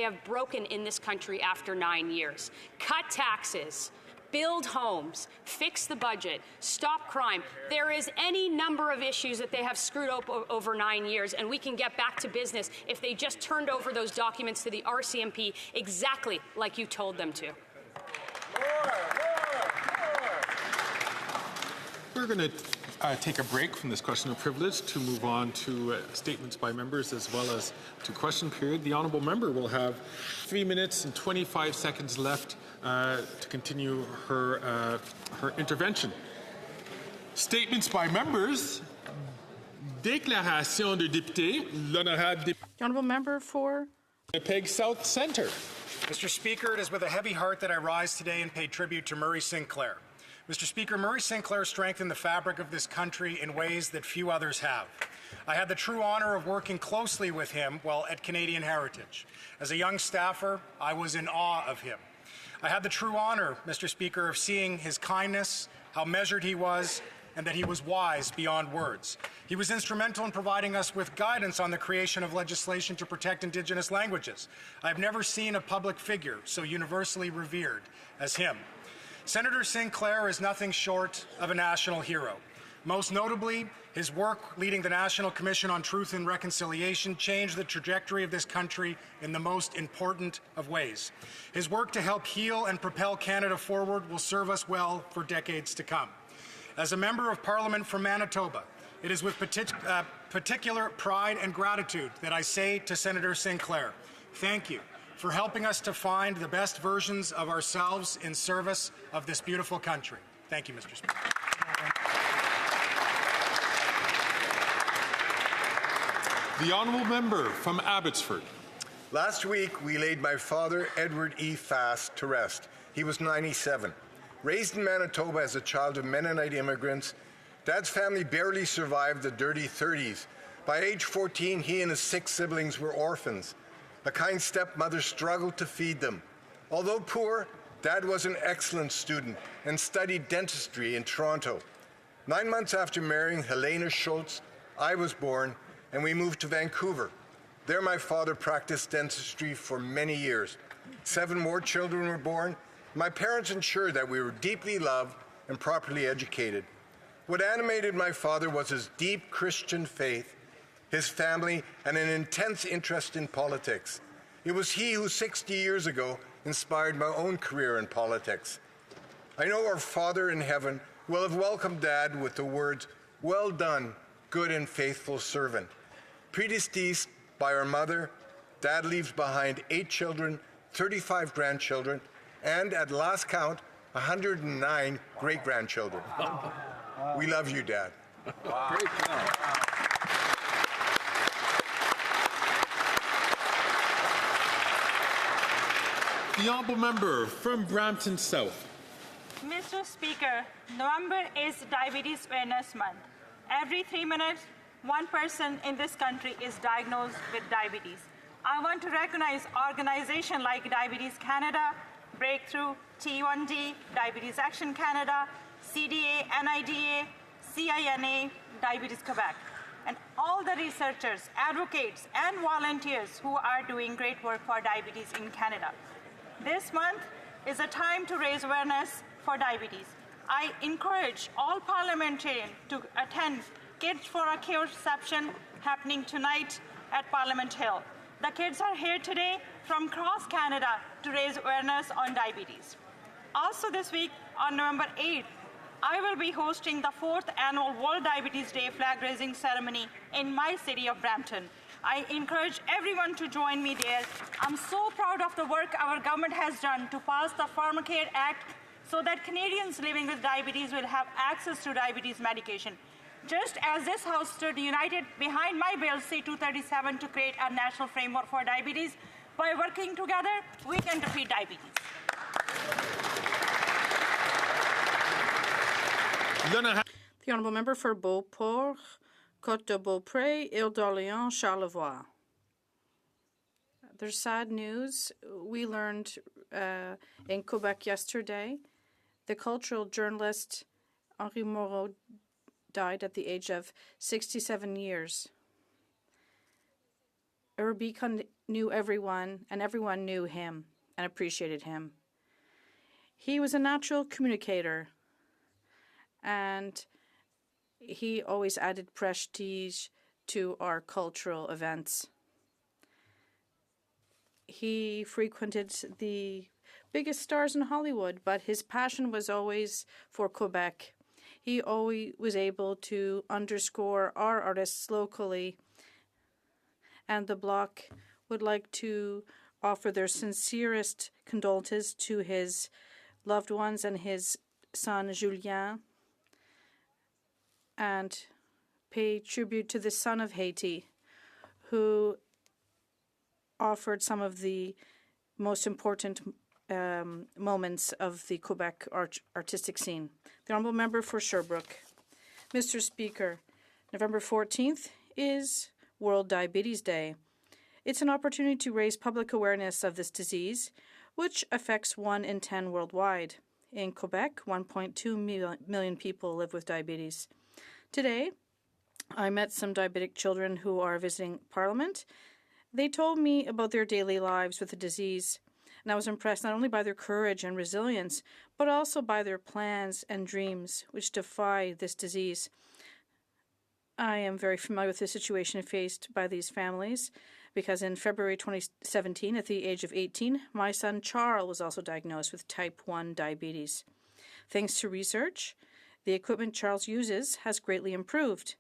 have broken in this country after 9 years. Cut taxes, build homes, fix the budget, stop crime. There is any number of issues that they have screwed up over 9 years, and we can get back to business if they just turned over those documents to the RCMP exactly like you told them to. We're going to take a break from this question of privilege to move on to statements by members as well as to question period. The honourable member will have 3 minutes and 25 seconds left to continue her intervention. Statements by members. Déclaration de député. L'honorable The honourable member for Winnipeg South Centre. Mr. Speaker, it is with a heavy heart that I rise today and pay tribute to Murray Sinclair. Mr. Speaker, Murray Sinclair strengthened the fabric of this country in ways that few others have. I had the true honour of working closely with him while at Canadian Heritage. As a young staffer, I was in awe of him. I had the true honour, Mr. Speaker, of seeing his kindness, how measured he was, and that he was wise beyond words. He was instrumental in providing us with guidance on the creation of legislation to protect Indigenous languages. I have never seen a public figure so universally revered as him. Senator Sinclair is nothing short of a national hero. Most notably, his work leading the National Commission on Truth and Reconciliation changed the trajectory of this country in the most important of ways. His work to help heal and propel Canada forward will serve us well for decades to come. As a member of Parliament from Manitoba, it is with particular pride and gratitude that I say to Senator Sinclair, thank you for helping us to find the best versions of ourselves in service of this beautiful country. Thank you, Mr. Speaker. The honourable member from Abbotsford. Last week, we laid my father, Edward E. Fast, to rest. He was 97. Raised in Manitoba as a child of Mennonite immigrants, Dad's family barely survived the dirty 30s. By age 14, he and his 6 siblings were orphans. A kind stepmother struggled to feed them. Although poor, Dad was an excellent student and studied dentistry in Toronto. 9 months after marrying Helena Schultz, I was born, and we moved to Vancouver. There my father practiced dentistry for many years. 7 more children were born. My parents ensured that we were deeply loved and properly educated. What animated my father was his deep Christian faith, his family, and an intense interest in politics. It was he who 60 years ago inspired my own career in politics. I know our Father in heaven will have welcomed Dad with the words, "Well done, good and faithful servant." Predeceased by our mother, Dad leaves behind 8 children, 35 grandchildren, and at last count, 109 great-grandchildren. We love you, Dad. Great job. The honourable member from Brampton South. Mr. Speaker, November is Diabetes Awareness Month. Every 3 minutes, one person in this country is diagnosed with diabetes. I want to recognize organizations like Diabetes Canada, Breakthrough, T1D, Diabetes Action Canada, CDA, NIDA, CINA, Diabetes Quebec, and all the researchers, advocates, and volunteers who are doing great work for diabetes in Canada. This month is a time to raise awareness for diabetes. I encourage all parliamentarians to attend Kids for a Cure reception happening tonight at Parliament Hill. The kids are here today from across Canada to raise awareness on diabetes. Also this week, on November 8th, I will be hosting the 4th annual World Diabetes Day flag raising ceremony in my city of Brampton. I encourage everyone to join me there. I'm so proud of the work our government has done to pass the Pharmacare Act so that Canadians living with diabetes will have access to diabetes medication. Just as this House stood united behind my bill C-237 to create a national framework for diabetes, by working together, we can defeat diabetes. the honourable member for Beauport, Côte-de-Beaupré, Île-d'Orléans, Charlevoix. There's sad news. We learned in Quebec yesterday, the cultural journalist Henri Moreau died at the age of 67 years. It would be knew everyone, and everyone knew him and appreciated him. He was a natural communicator, and he always added prestige to our cultural events. He frequented the biggest stars in Hollywood, but his passion was always for Quebec. He always was able to underscore our artists locally, and the Bloc would like to offer their sincerest condolences to his loved ones and his son Julien, and pay tribute to the son of Haiti, who offered some of the most important moments of the Quebec artistic scene. The Honourable Member for Sherbrooke. Mr. Speaker, November 14th is World Diabetes Day. It's an opportunity to raise public awareness of this disease, which affects 1 in 10 worldwide. In Quebec, 1.2 million people live with diabetes. Today, I met some diabetic children who are visiting Parliament. They told me about their daily lives with the disease, and I was impressed not only by their courage and resilience, but also by their plans and dreams, which defy this disease. I am very familiar with the situation faced by these families, because in February 2017, at the age of 18, my son Charles was also diagnosed with type 1 diabetes. Thanks to research, the equipment Charles uses has greatly improved.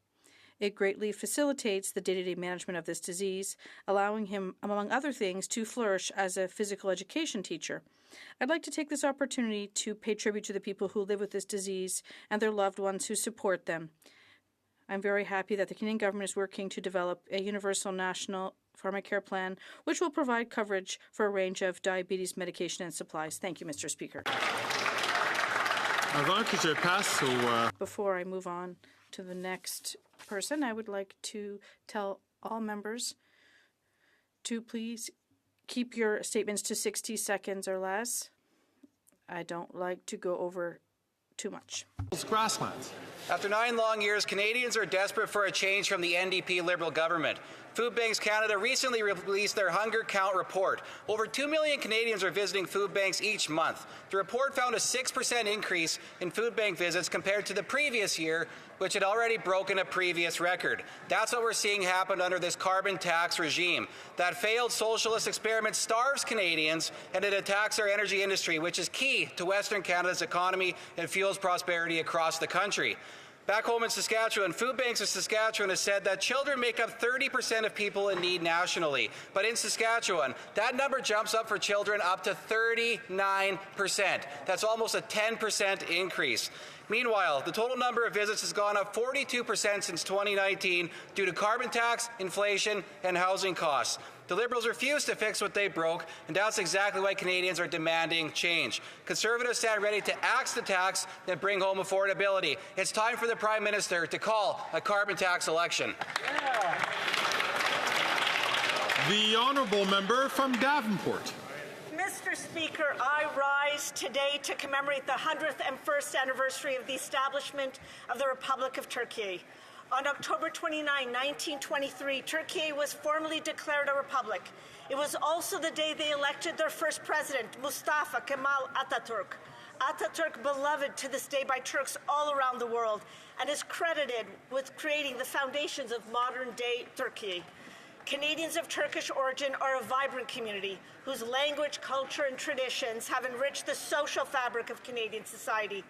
It greatly facilitates the day-to-day management of this disease, allowing him, among other things, to flourish as a physical education teacher. I'd like to take this opportunity to pay tribute to the people who live with this disease and their loved ones who support them. I'm very happy that the Canadian government is working to develop a universal national pharmacare plan, which will provide coverage for a range of diabetes medication and supplies. Thank you, Mr. Speaker. Before I move on to the next person, I would like to tell all members to please keep your statements to 60 seconds or less. I don't like to go over too much. Grasslands. After 9 long years, Canadians are desperate for a change from the NDP Liberal government. Food Banks Canada recently released their hunger count report. Over 2 million Canadians are visiting food banks each month. The report found a 6% increase in food bank visits compared to the previous year, which had already broken a previous record. That's what we're seeing happen under this carbon tax regime. That failed socialist experiment starves Canadians, and it attacks our energy industry, which is key to Western Canada's economy and fuels prosperity across the country. Back home in Saskatchewan, Food Banks of Saskatchewan has said that children make up 30% of people in need nationally. But in Saskatchewan, that number jumps up for children up to 39%. That's almost a 10% increase. Meanwhile, the total number of visits has gone up 42% since 2019 due to carbon tax, inflation, and housing costs. The Liberals refuse to fix what they broke, and that's exactly why Canadians are demanding change. Conservatives stand ready to axe the tax and bring home affordability. It's time for the Prime Minister to call a carbon tax election. The Honourable Member from Davenport. Mr. Speaker, I rise today to commemorate the 101st anniversary of the establishment of the Republic of Turkey. On October 29, 1923, Turkey was formally declared a republic. It was also the day they elected their first president, Mustafa Kemal Atatürk. Atatürk, beloved to this day by Turks all around the world, and is credited with creating the foundations of modern-day Turkey. Canadians of Turkish origin are a vibrant community whose language, culture, and traditions have enriched the social fabric of Canadian society.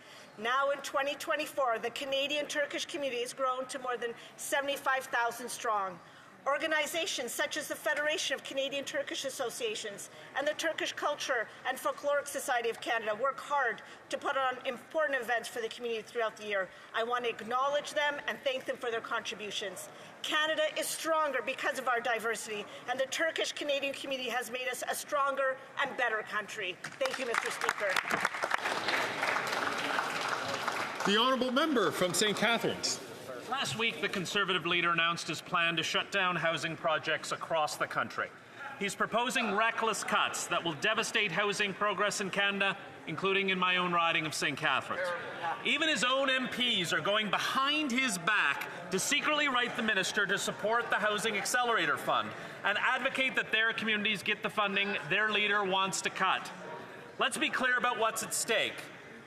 Now in 2024, the Canadian-Turkish community has grown to more than 75,000 strong. Organizations such as the Federation of Canadian-Turkish Associations and the Turkish Culture and Folkloric Society of Canada work hard to put on important events for the community throughout the year. I want to acknowledge them and thank them for their contributions. Canada is stronger because of our diversity, and the Turkish-Canadian community has made us a stronger and better country. Thank you, Mr. Speaker. The Honourable Member from St. Catharines. Last week, the Conservative leader announced his plan to shut down housing projects across the country. He's proposing reckless cuts that will devastate housing progress in Canada including in my own riding of St. Catharines. Even his own MPs are going behind his back to secretly write the minister to support the Housing Accelerator Fund and advocate that their communities get the funding their leader wants to cut. Let's be clear about what's at stake.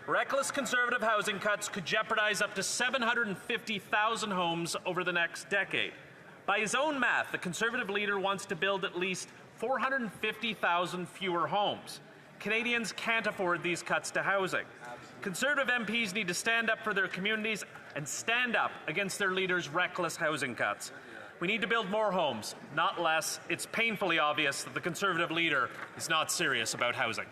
Reckless Conservative housing cuts could jeopardize up to 750,000 homes over the next decade. By his own math, the Conservative leader wants to build at least 450,000 fewer homes. Canadians can't afford these cuts to housing. Conservative MPs need to stand up for their communities and stand up against their leader's reckless housing cuts. We need to build more homes, not less. It's painfully obvious that the Conservative leader is not serious about housing.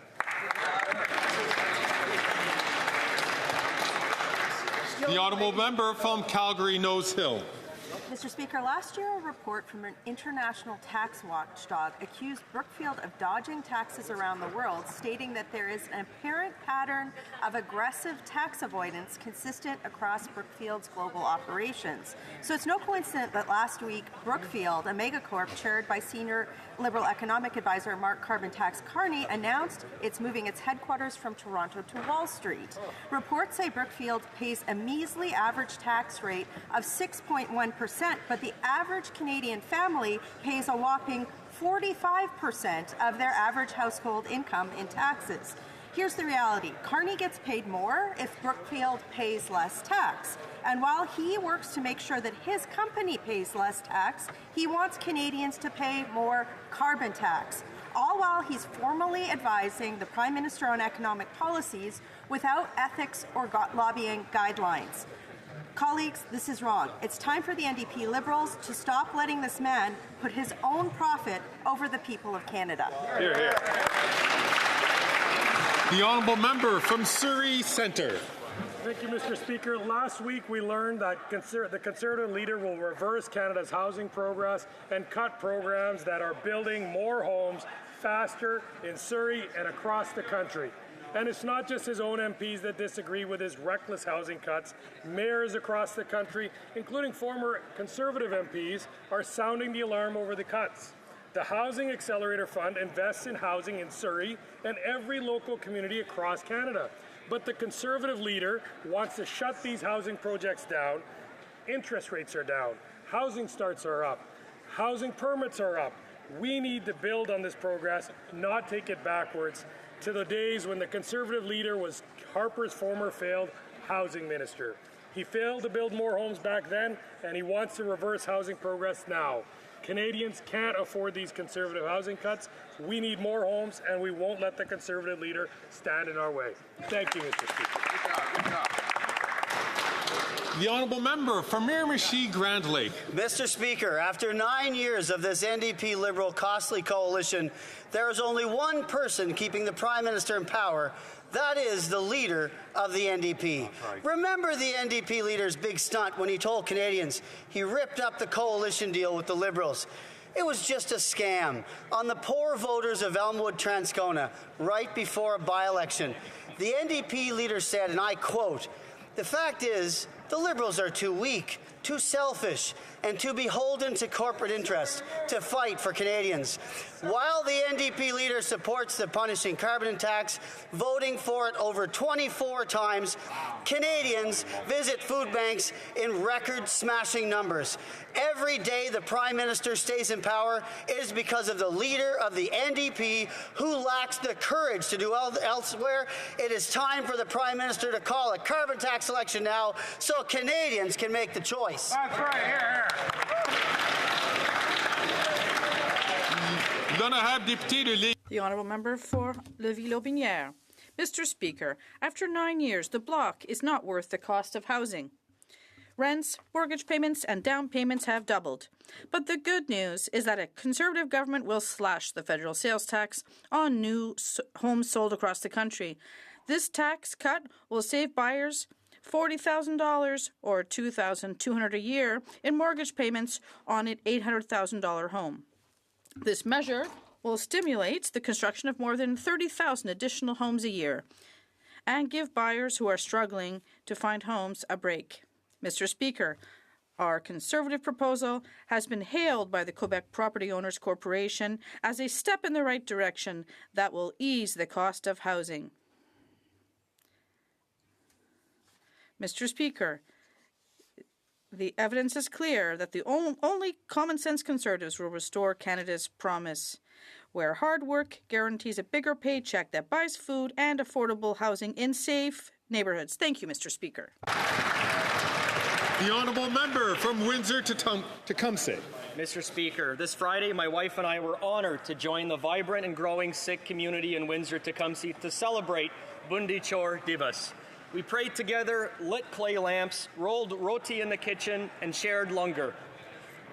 The honourable member from Calgary Nose Hill. Mr. Speaker, last year a report from an international tax watchdog accused Brookfield of dodging taxes around the world, stating that there is an apparent pattern of aggressive tax avoidance consistent across Brookfield's global operations. So it's no coincidence that last week Brookfield, a megacorp chaired by senior Liberal economic advisor Mark Carbon Tax Carney, announced it's moving its headquarters from Toronto to Wall Street. Reports say Brookfield pays a measly average tax rate of 6.1%, but the average Canadian family pays a whopping 45% of their average household income in taxes. Here's the reality. Carney gets paid more if Brookfield pays less tax. And while he works to make sure that his company pays less tax, he wants Canadians to pay more carbon tax, all while he's formally advising the Prime Minister on economic policies without ethics or lobbying guidelines. Colleagues, this is wrong. It's time for the NDP Liberals to stop letting this man put his own profit over the people of Canada. Hear, hear. The honourable member from Surrey Centre. Thank you, Mr. Speaker. Last week we learned that the Conservative leader will reverse Canada's housing progress and cut programs that are building more homes faster in Surrey and across the country. And it's not just his own MPs that disagree with his reckless housing cuts. Mayors across the country, including former Conservative MPs, are sounding the alarm over the cuts. The Housing Accelerator Fund invests in housing in Surrey and every local community across Canada. But the Conservative leader wants to shut these housing projects down. Interest rates are down. Housing starts are up. Housing permits are up. We need to build on this progress, not take it backwards to the days when the Conservative leader was Harper's former failed housing minister. He failed to build more homes back then, and he wants to reverse housing progress now. Canadians can't afford these Conservative housing cuts. We need more homes, and we won't let the Conservative leader stand in our way. Thank you, Mr. Speaker. Good job. The honourable member from Miramichi Grand Lake. Mr. Speaker, after 9 years of this NDP Liberal costly coalition, there is only one person keeping the Prime Minister in power. That is the leader of the NDP. Remember the NDP leader's big stunt when he told Canadians he ripped up the coalition deal with the Liberals. It was just a scam on the poor voters of Elmwood Transcona right before a by-election. The NDP leader said, and I quote, "The fact is, the Liberals are too weak, too selfish, and too beholden to corporate interests to fight for Canadians." While the NDP leader supports the punishing carbon tax, voting for it over 24 times, Canadians visit food banks in record-smashing numbers. Every day the Prime Minister stays in power, it is because of the leader of the NDP who lacks the courage to do elsewhere. It is time for the Prime Minister to call a carbon tax election now so Canadians can make the choice. That's right, here. The honourable member for Levis-Lotbinière. Mr. Speaker, after 9 years, the bloc is not worth the cost of housing. Rents, mortgage payments, and down payments have doubled. But the good news is that a Conservative government will slash the federal sales tax on new homes sold across the country. This tax cut will save buyers $40,000 or $2,200 a year in mortgage payments on an $800,000 home. This measure will stimulate the construction of more than 30,000 additional homes a year and give buyers who are struggling to find homes a break. Mr. Speaker, our Conservative proposal has been hailed by the Quebec Property Owners Corporation as a step in the right direction that will ease the cost of housing. Mr. Speaker, the evidence is clear that the only common-sense Conservatives will restore Canada's promise, where hard work guarantees a bigger paycheck that buys food and affordable housing in safe neighbourhoods. Thank you, Mr. Speaker. The honourable member from Windsor to Tecumseh. Mr. Speaker, this Friday, my wife and I were honoured to join the vibrant and growing Sikh community in Windsor-Tecumseh to celebrate Bundi Chor Divas. We prayed together, lit clay lamps, rolled roti in the kitchen, and shared langar.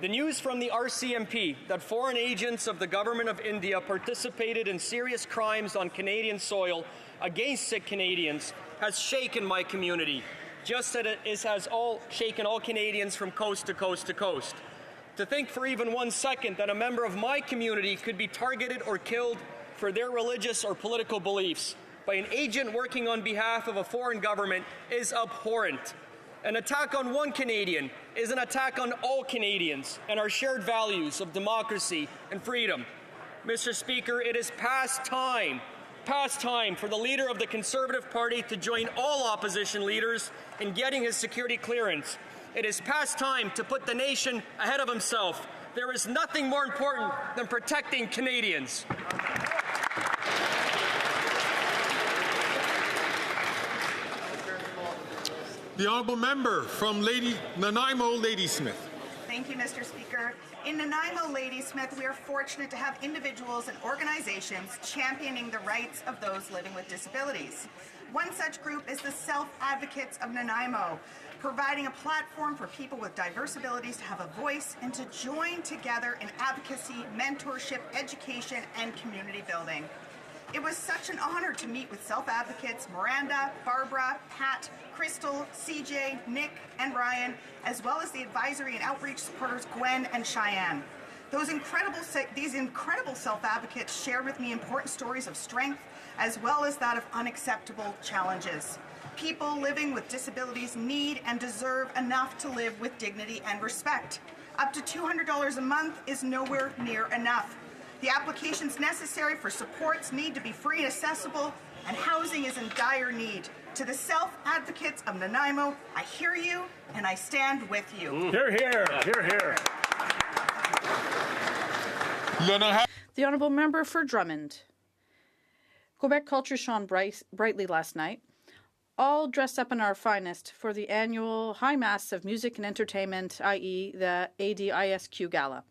The news from the RCMP that foreign agents of the Government of India participated in serious crimes on Canadian soil against Sikh Canadians has shaken my community, just as it has shaken all Canadians from coast to coast to coast. To think for even 1 second that a member of my community could be targeted or killed for their religious or political beliefs by an agent working on behalf of a foreign government is abhorrent. An attack on one Canadian is an attack on all Canadians and our shared values of democracy and freedom. Mr. Speaker, it is past time for the leader of the Conservative Party to join all opposition leaders in getting his security clearance. It is past time to put the nation ahead of himself. There is nothing more important than protecting Canadians. The honourable member from Nanaimo Ladysmith. Thank you, Mr. Speaker. In Nanaimo Ladysmith, we are fortunate to have individuals and organizations championing the rights of those living with disabilities. One such group is the Self-Advocates of Nanaimo, providing a platform for people with diverse abilities to have a voice and to join together in advocacy, mentorship, education, and community building. It was such an honor to meet with Self-Advocates Miranda, Barbara, Pat, Crystal, CJ, Nick, and Ryan, as well as the advisory and outreach supporters Gwen and Cheyenne. These incredible Self-Advocates shared with me important stories of strength, as well as that of unacceptable challenges. People living with disabilities need and deserve enough to live with dignity and respect. Up to $200 a month is nowhere near enough. The applications necessary for supports need to be free and accessible, and housing is in dire need. To the Self-Advocates of Nanaimo, I hear you and I stand with you. Hear, hear, hear, hear. The honourable member for Drummond. Quebec culture shone brightly last night, all dressed up in our finest for the annual High Mass of Music and Entertainment, i.e. the ADISQ Gala.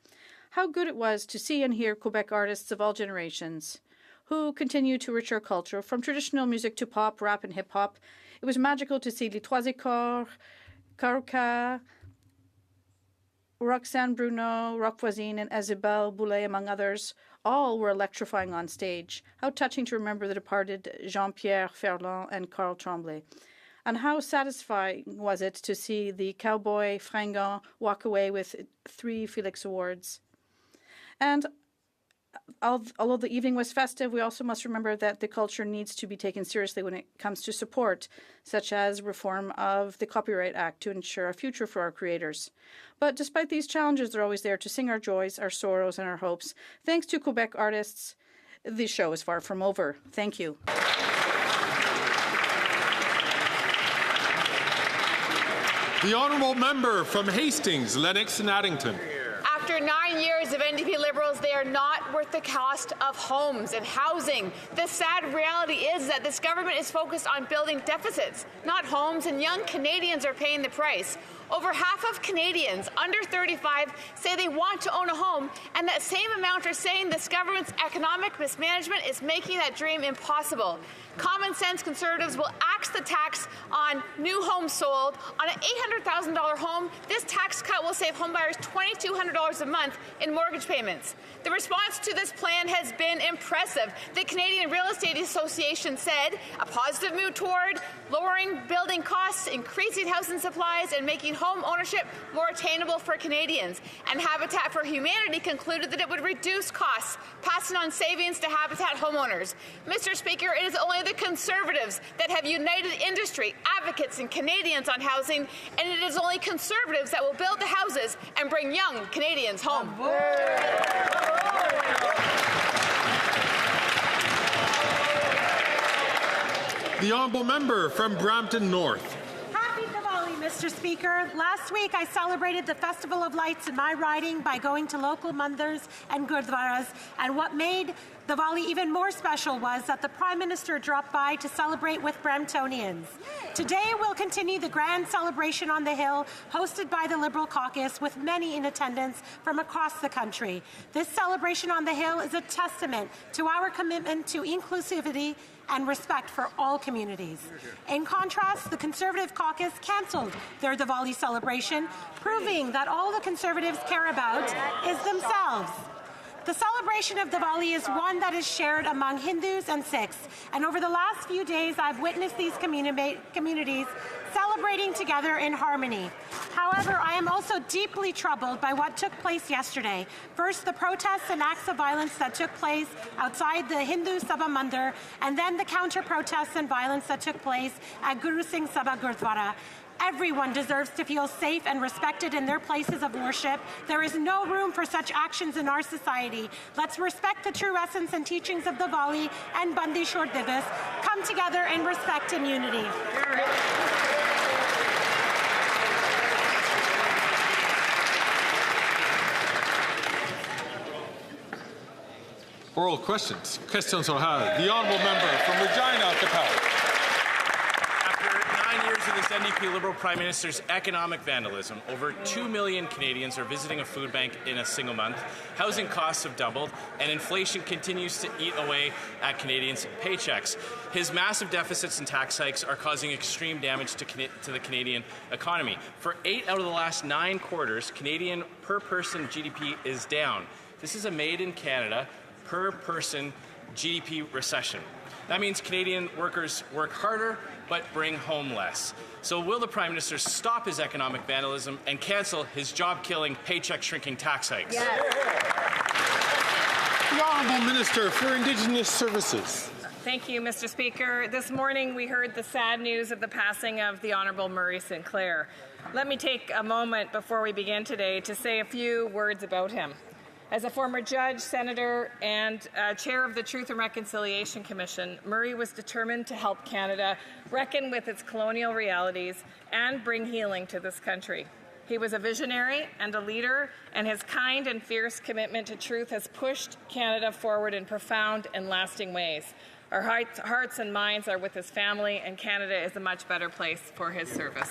How good it was to see and hear Quebec artists of all generations who continue to enrich our culture, from traditional music to pop, rap, and hip-hop. It was magical to see Les Trois Écorts, Karuka, Roxane Bruno, Rock Voisine, and Isabelle Boulay, among others. All were electrifying on stage. How touching to remember the departed Jean-Pierre Ferland and Carl Tremblay. And how satisfying was it to see the cowboy Fringant walk away with 3 Felix Awards. And although the evening was festive, we also must remember that the culture needs to be taken seriously when it comes to support, such as reform of the Copyright Act to ensure a future for our creators. But despite these challenges, they're always there to sing our joys, our sorrows, and our hopes. Thanks to Quebec artists, the show is far from over. Thank you. The honourable member from Hastings, Lennox and Addington. After 9 years of NDP Liberals, they are not worth the cost of homes and housing. The sad reality is that this government is focused on building deficits, not homes, and young Canadians are paying the price. Over half of Canadians under 35 say they want to own a home, and that same amount are saying this government's economic mismanagement is making that dream impossible. Common sense Conservatives will axe the tax on new homes sold. On an $800,000 home, this tax cut will save homebuyers $2,200 a month in mortgage payments. The response to this plan has been impressive. The Canadian Real Estate Association said a positive move toward lowering building costs, increasing housing supplies, and making home ownership more attainable for Canadians. And Habitat for Humanity concluded that it would reduce costs, passing on savings to Habitat homeowners. Mr. Speaker, it is only the Conservatives that have united industry, advocates, and Canadians on housing, and it is only Conservatives that will build the houses and bring young Canadians home. The honourable member from Brampton North. Happy Mr. Speaker. Last week, I celebrated the Festival of Lights in my riding by going to local mandars and gurdwaras, and what made Diwali even more special was that the Prime Minister dropped by to celebrate with Bramptonians. Today, we'll continue the grand celebration on the Hill, hosted by the Liberal caucus, with many in attendance from across the country. This celebration on the Hill is a testament to our commitment to inclusivity and respect for all communities. In contrast, the Conservative caucus cancelled their Diwali celebration, proving that all the Conservatives care about is themselves. The celebration of Diwali is one that is shared among Hindus and Sikhs, and over the last few days I've witnessed these communities celebrating together in harmony. However, I am also deeply troubled by what took place yesterday. First, the protests and acts of violence that took place outside the Hindu Sabha Mandir, and then the counter-protests and violence that took place at Guru Singh Sabha Gurdwara. Everyone deserves to feel safe and respected in their places of worship. There is no room for such actions in our society. Let's respect the true essence and teachings of Diwali and Bandi Chhor Divas. Come together in respect and unity. Oral questions. Questions orales. The honourable member from Regina Capel. After 9 years of this NDP Liberal Prime Minister's economic vandalism, over 2 million Canadians are visiting a food bank in a single month. Housing costs have doubled, and inflation continues to eat away at Canadians' paychecks. His massive deficits and tax hikes are causing extreme damage to the Canadian economy. For 8 out of the last 9 quarters, Canadian per-person GDP is down. This is a made-in-Canada per-person GDP recession. That means Canadian workers work harder but bring home less. So will the Prime Minister stop his economic vandalism and cancel his job-killing, paycheck-shrinking tax hikes? Yes. The Honourable Minister for Indigenous Services. Thank you, Mr. Speaker. This morning we heard the sad news of the passing of the Honourable Murray Sinclair. Let me take a moment before we begin today to say a few words about him. As a former judge, senator, and chair of the Truth and Reconciliation Commission, Murray was determined to help Canada reckon with its colonial realities and bring healing to this country. He was a visionary and a leader, and his kind and fierce commitment to truth has pushed Canada forward in profound and lasting ways. Our hearts and minds are with his family, and Canada is a much better place for his service.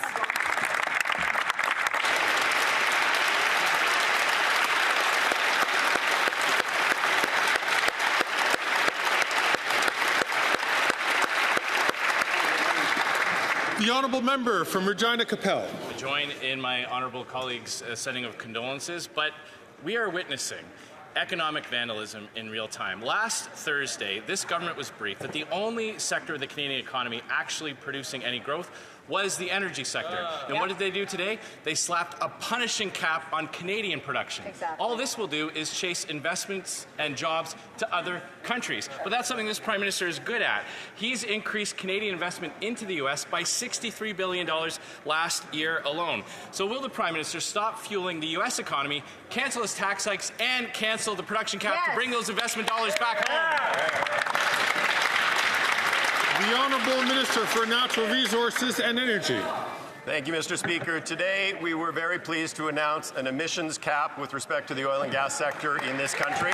The honourable member from Regina Capel. I join in my honourable colleagues' sending of condolences, but we are witnessing economic vandalism in real time. Last Thursday, this government was briefed that the only sector of the Canadian economy actually producing any growth was the energy sector. And what did they do today? They slapped a punishing cap on Canadian production. Exactly. All this will do is chase investments and jobs to other countries. But that's something this Prime Minister is good at. He's increased Canadian investment into the U.S. by $63 billion last year alone. So will the Prime Minister stop fueling the U.S. economy, cancel his tax hikes, and cancel the production cap to bring those investment dollars back home? The Honourable Minister for Natural Resources and Energy. Thank you, Mr. Speaker. Today, we were very pleased to announce an emissions cap with respect to the oil and gas sector in this country.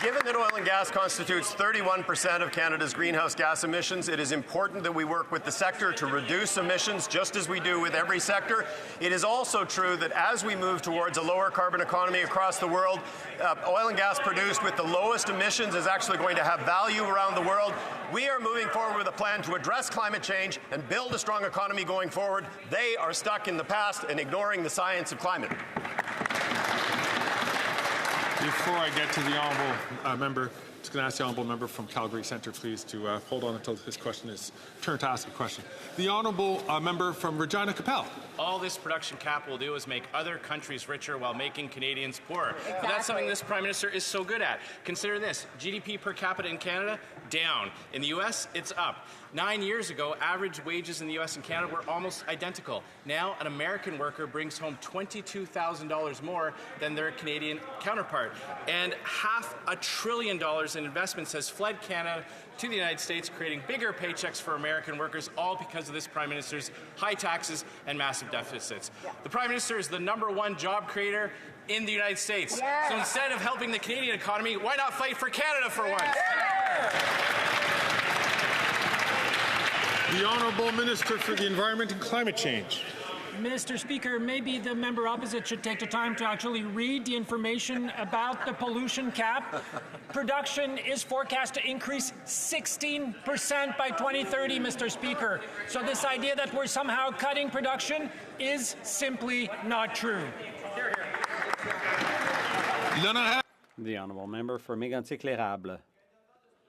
Given that oil and gas constitutes 31% of Canada's greenhouse gas emissions, it is important that we work with the sector to reduce emissions, just as we do with every sector. It is also true that as we move towards a lower carbon economy across the world, oil and gas produced with the lowest emissions is actually going to have value around the world. We are moving forward with a plan to address climate change and build a strong economy going forward. They are stuck in the past and ignoring the science of climate. Before I get to the honourable member, I'm just going to ask the honourable member from Calgary Centre, please, to hold on until his question is turn to ask a question. The honourable member from Regina Capel. All this production cap will do is make other countries richer while making Canadians poorer. Exactly. But that's something this Prime Minister is so good at. Consider this. GDP per capita in Canada, down. In the U.S., it's up. 9 years ago, average wages in the U.S. and Canada were almost identical. Now, an American worker brings home $22,000 more than their Canadian counterpart. And $500 billion in investments has fled Canada to the United States, creating bigger paychecks for American workers, all because of this Prime Minister's high taxes and massive deficits. The Prime Minister is the #1 job creator in the United States. So instead of helping the Canadian economy, why not fight for Canada for once? The Honourable Minister for the Environment and Climate Change. Mr. Speaker, maybe the member opposite should take the time to actually read the information about the pollution cap. Production is forecast to increase 16% by 2030, Mr. Speaker. So this idea that we're somehow cutting production is simply not true. The Honourable Member for Mégantic-L'Érable.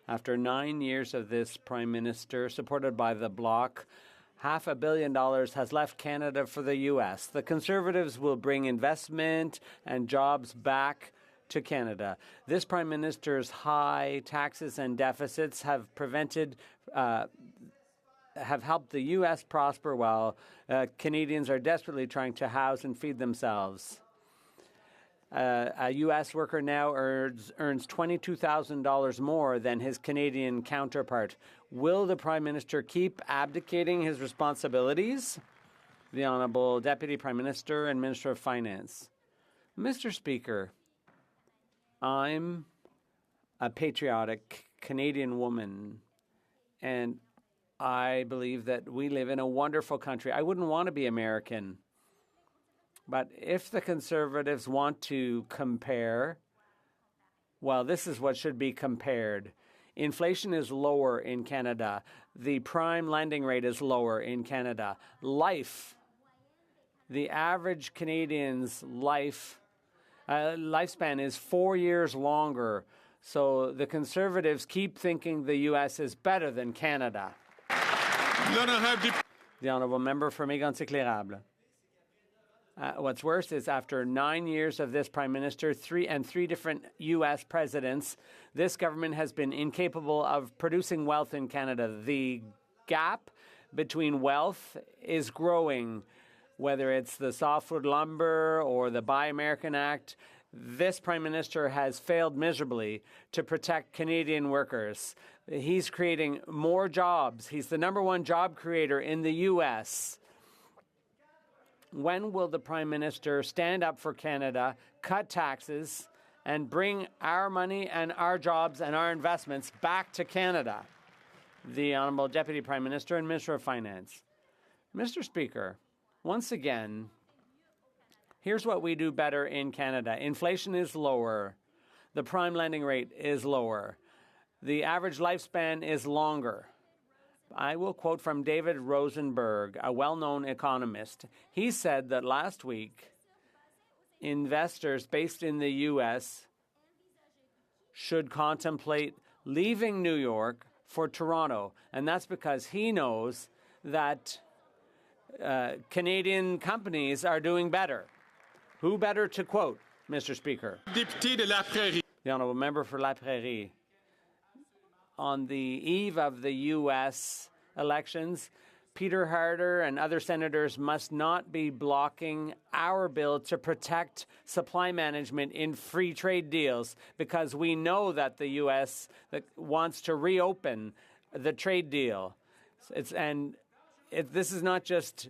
After 9 years of this Prime Minister, supported by the Bloc, $500 million has left Canada for the U.S. The Conservatives will bring investment and jobs back to Canada. This Prime Minister's high taxes and deficits have helped the U.S. prosper while Canadians are desperately trying to house and feed themselves. A U.S. worker now earns $22,000 more than his Canadian counterpart. Will the Prime Minister keep abdicating his responsibilities? The Honourable Deputy Prime Minister and Minister of Finance. Mr. Speaker, I'm a patriotic Canadian woman, and I believe that we live in a wonderful country. I wouldn't want to be American. But if the Conservatives want to compare, well, this is what should be compared. Inflation is lower in Canada. The prime lending rate is lower in Canada. The average Canadian's lifespan is 4 years longer. So the Conservatives keep thinking the U.S. is better than Canada. The Honourable Member for Mégantic-L'Érable. What's worse is after 9 years of this Prime Minister, three different U.S. presidents, this government has been incapable of producing wealth in Canada. The gap between wealth is growing, whether it's the softwood lumber or the Buy American Act. This Prime Minister has failed miserably to protect Canadian workers. He's creating more jobs. He's the #1 job creator in the U.S. When will the Prime Minister stand up for Canada, cut taxes, and bring our money and our jobs and our investments back to Canada? The Honourable Deputy Prime Minister and Minister of Finance. Mr. Speaker, once again, here's what we do better in Canada. Inflation is lower. The prime lending rate is lower. The average lifespan is longer. I will quote from David Rosenberg, a well-known economist. He said that last week, investors based in the U.S. should contemplate leaving New York for Toronto. And that's because he knows that Canadian companies are doing better. Who better to quote, Mr. Speaker? Député de La Prairie. The Honourable Member for La Prairie. On the eve of the U.S. elections, Peter Harder and other senators must not be blocking our bill to protect supply management in free trade deals, because we know that the U.S. wants to reopen the trade deal. This is not just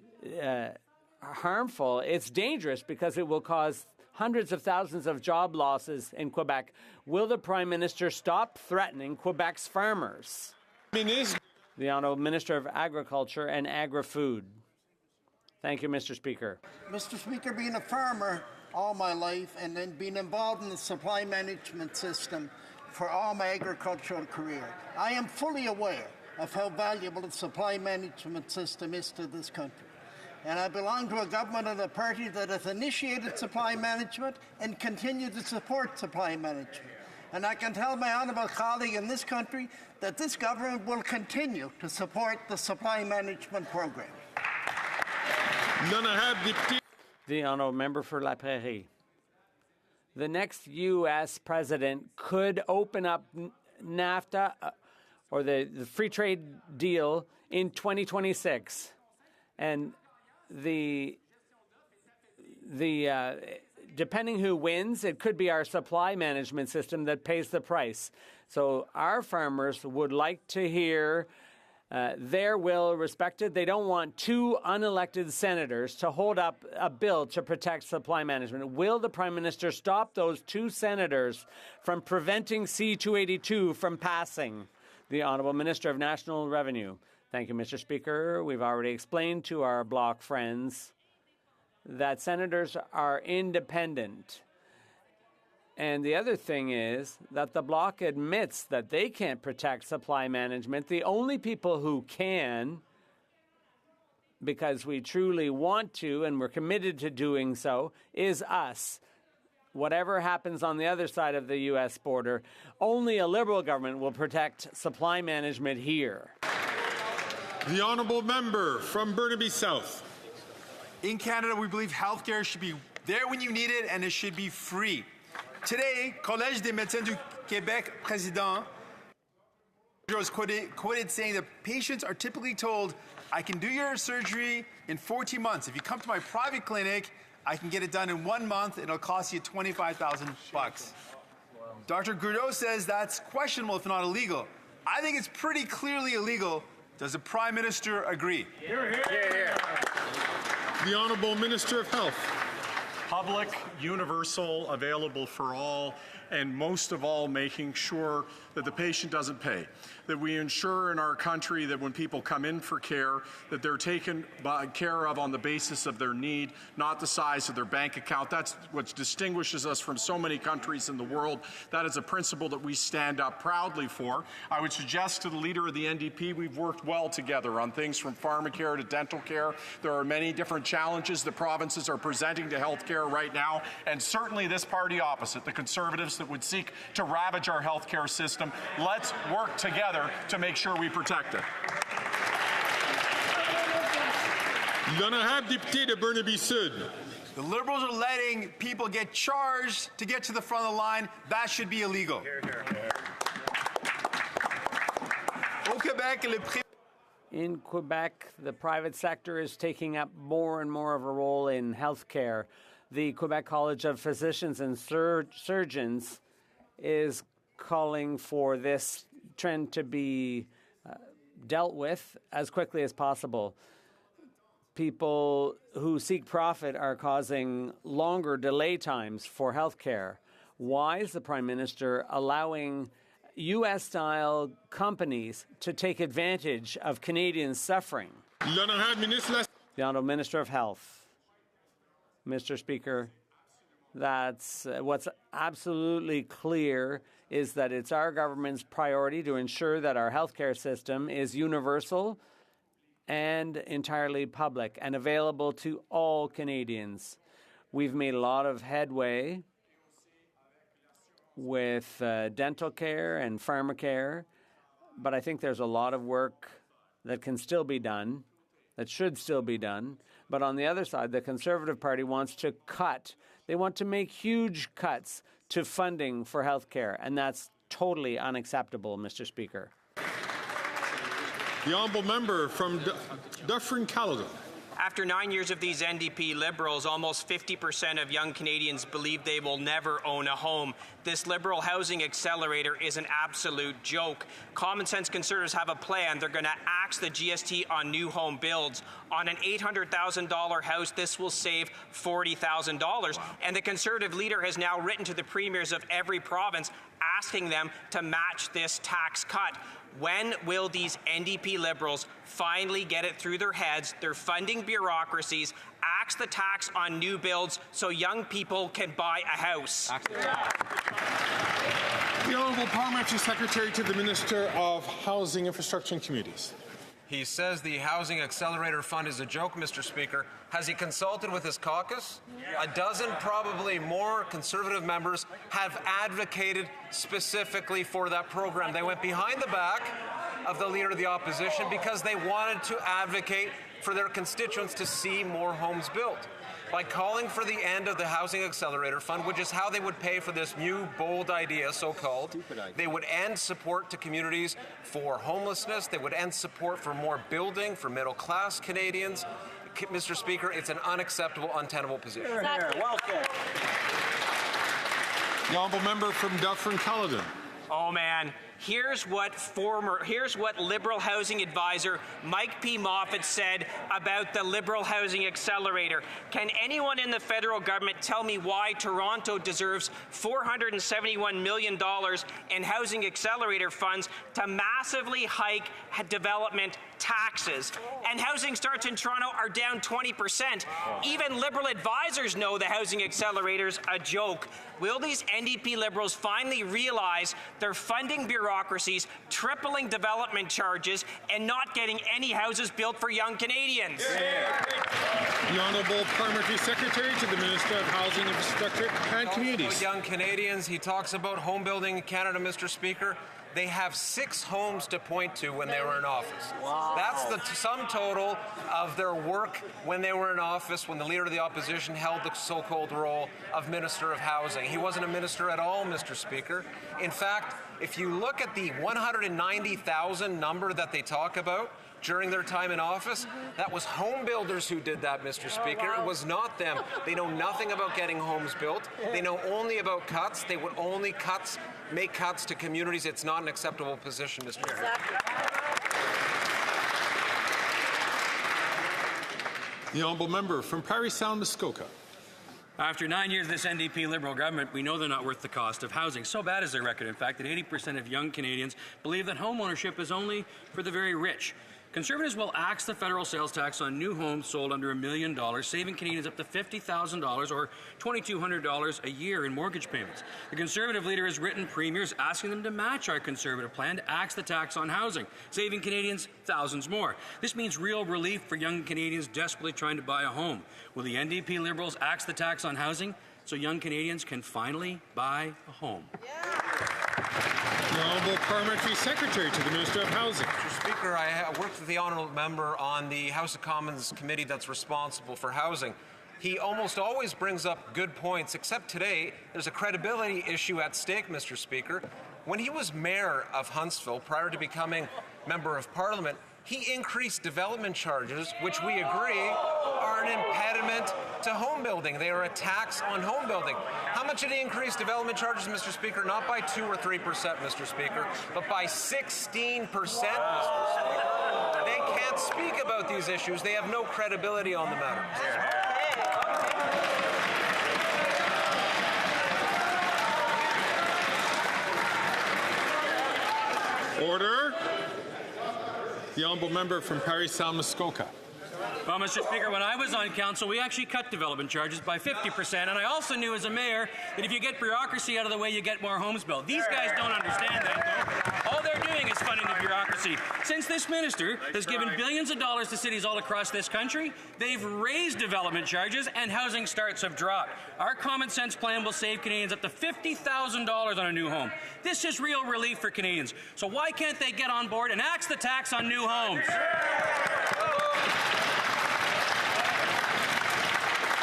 harmful, it's dangerous because it will cause hundreds of thousands of job losses in Quebec. Will the Prime Minister stop threatening Quebec's farmers? The Honourable Minister of Agriculture and Agri-Food. Thank you, Mr. Speaker. Mr. Speaker, being a farmer all my life and then being involved in the supply management system for all my agricultural career, I am fully aware of how valuable the supply management system is to this country. And I belong to a government and a party that has initiated supply management and continue to support supply management. And I can tell my honourable colleague in this country that this government will continue to support the supply management program. The Honourable Member for La Prairie. The next U.S. president could open up NAFTA or the free trade deal in 2026. And the depending who wins, it could be our supply management system that pays the price. So our farmers would like to hear their will respected. They don't want two unelected senators to hold up a bill to protect supply management. Will the Prime Minister stop those two senators from preventing C-282 from passing? The Honourable Minister of National Revenue. Thank you, Mr. Speaker. We've already explained to our Bloc friends that senators are independent. And the other thing is that the Bloc admits that they can't protect supply management. The only people who can, because we truly want to and we're committed to doing so, is us. Whatever happens on the other side of the U.S. border, only a Liberal government will protect supply management here. The Honourable Member from Burnaby South. In Canada, we believe healthcare should be there when you need it and it should be free. Today, Collège des médecins du Québec président was quoted saying that patients are typically told, I can do your surgery in 14 months. If you come to my private clinic, I can get it done in 1 month. It'll cost you $25,000. Dr. Grudeau says that's questionable if not illegal. I think it's pretty clearly illegal. Does the Prime Minister agree? Hear, hear. The Honourable Minister of Health. Public, universal, available for all, and most of all, making sure that the patient doesn't pay. That we ensure in our country that when people come in for care, that they're taken care of on the basis of their need, not the size of their bank account. That's what distinguishes us from so many countries in the world. That is a principle that we stand up proudly for. I would suggest to the Leader of the NDP, we've worked well together on things from pharmacare to dental care. There are many different challenges the provinces are presenting to health care right now, and certainly this party opposite, the Conservatives that would seek to ravage our health care system. Let's work together to make sure we protect it. L'honorable député de Burnaby Sud. The Liberals are letting people get charged to get to the front of the line. That should be illegal. In Quebec, the private sector is taking up more and more of a role in healthcare. The Quebec College of Physicians and Surgeons is calling for this trend to be dealt with as quickly as possible. People who seek profit are causing longer delay times for health care. Why is the Prime Minister allowing U.S.-style companies to take advantage of Canadians suffering? The Honourable Minister of Health. Mr. Speaker, that's what's absolutely clear is that it's our government's priority to ensure that our healthcare system is universal and entirely public and available to all Canadians. We've made a lot of headway with dental care and pharmacare, but I think there's a lot of work that can still be done, that should still be done. But on the other side, the Conservative Party wants to cut. They want to make huge cuts to funding for health care, and that's totally unacceptable, Mr. Speaker. The Honourable Member from Dufferin-Caledon. After 9 years of these NDP Liberals, almost 50% of young Canadians believe they will never own a home. This Liberal housing accelerator is an absolute joke. Common sense Conservatives have a plan. They're going to axe the GST on new home builds. On an $800,000 house, this will save $40,000. Wow. And the Conservative leader has now written to the premiers of every province asking them to match this tax cut. When will these NDP Liberals finally get it through their heads, their funding bureaucracies, axe the tax on new builds so young people can buy a house? The Honourable Parliamentary Secretary to the Minister of Housing, Infrastructure and Communities. He says the Housing Accelerator Fund is a joke, Mr. Speaker. Has he consulted with his caucus? A dozen, probably more, Conservative members have advocated specifically for that program. They went behind the back of the Leader of the Opposition because they wanted to advocate for their constituents to see more homes built. By calling for the end of the Housing Accelerator Fund, which is how they would pay for this new, bold idea, so-called, they would end support to communities for homelessness. They would end support for more building for middle-class Canadians. Mr. Speaker, it's an unacceptable, untenable position. Well said. The honourable member from Dufferin-Caledon. Oh man, here's what Liberal housing advisor Mike P. Moffat said about the Liberal Housing Accelerator. Can anyone in the federal government tell me why Toronto deserves $471 million in housing accelerator funds to massively hike development taxes? And housing starts in Toronto are down 20%. Even Liberal advisors know the housing accelerator's a joke. Will these NDP Liberals finally realize they're funding bureaucracies, tripling development charges, and not getting any houses built for young Canadians? The Honourable Parliamentary Secretary to the Minister of Housing, Infrastructure and Communities. Young Canadians, he talks about home building in Canada, Mr. Speaker. They have 6 homes to point to when they were in office. Wow. That's the sum total of their work when they were in office, when the Leader of the Opposition held the so-called role of Minister of Housing. He wasn't a minister at all, Mr. Speaker. In fact, if you look at the 190,000 number that they talk about during their time in office, that was home builders who did that, Mr. Speaker. It was not them. They know nothing about getting homes built. They know only about cuts. They would only make cuts to communities. It's not an acceptable position, Mr. Speaker. The honourable member from Parry Sound, Muskoka. After 9 years of this NDP Liberal government, we know they're not worth the cost of housing. So bad is their record, in fact, that 80% of young Canadians believe that home ownership is only for the very rich. Conservatives will axe the federal sales tax on new homes sold under $1 million, saving Canadians up to $50,000 or $2,200 a year in mortgage payments. The Conservative leader has written premiers asking them to match our Conservative plan to axe the tax on housing, saving Canadians thousands more. This means real relief for young Canadians desperately trying to buy a home. Will the NDP Liberals axe the tax on housing so young Canadians can finally buy a home? The Honourable Parliamentary Secretary to the Minister of Housing. Mr. Speaker, I worked with the Honourable Member on the House of Commons committee that's responsible for housing. He almost always brings up good points, except today there's a credibility issue at stake, Mr. Speaker. When he was Mayor of Huntsville, prior to becoming Member of Parliament, he increased development charges, which we agree are an impediment to home building. They are a tax on home building. How much did he increase development charges, Mr. Speaker? Not by 2 or 3%, Mr. Speaker, but by 16%, Mr. Speaker. They can't speak about these issues. They have no credibility on the matter. Order. The honourable member from Parry Sound, Muskoka. Well, Mr. Speaker, when I was on council, we actually cut development charges by 50%, and I also knew as a mayor that if you get bureaucracy out of the way, you get more homes built. These guys don't understand that, though. All they're doing is funding the bureaucracy. Since this minister has given billions of dollars to cities all across this country, they've raised development charges and housing starts have dropped. Our common sense plan will save Canadians up to $50,000 on a new home. This is real relief for Canadians. So why can't they get on board and axe the tax on new homes?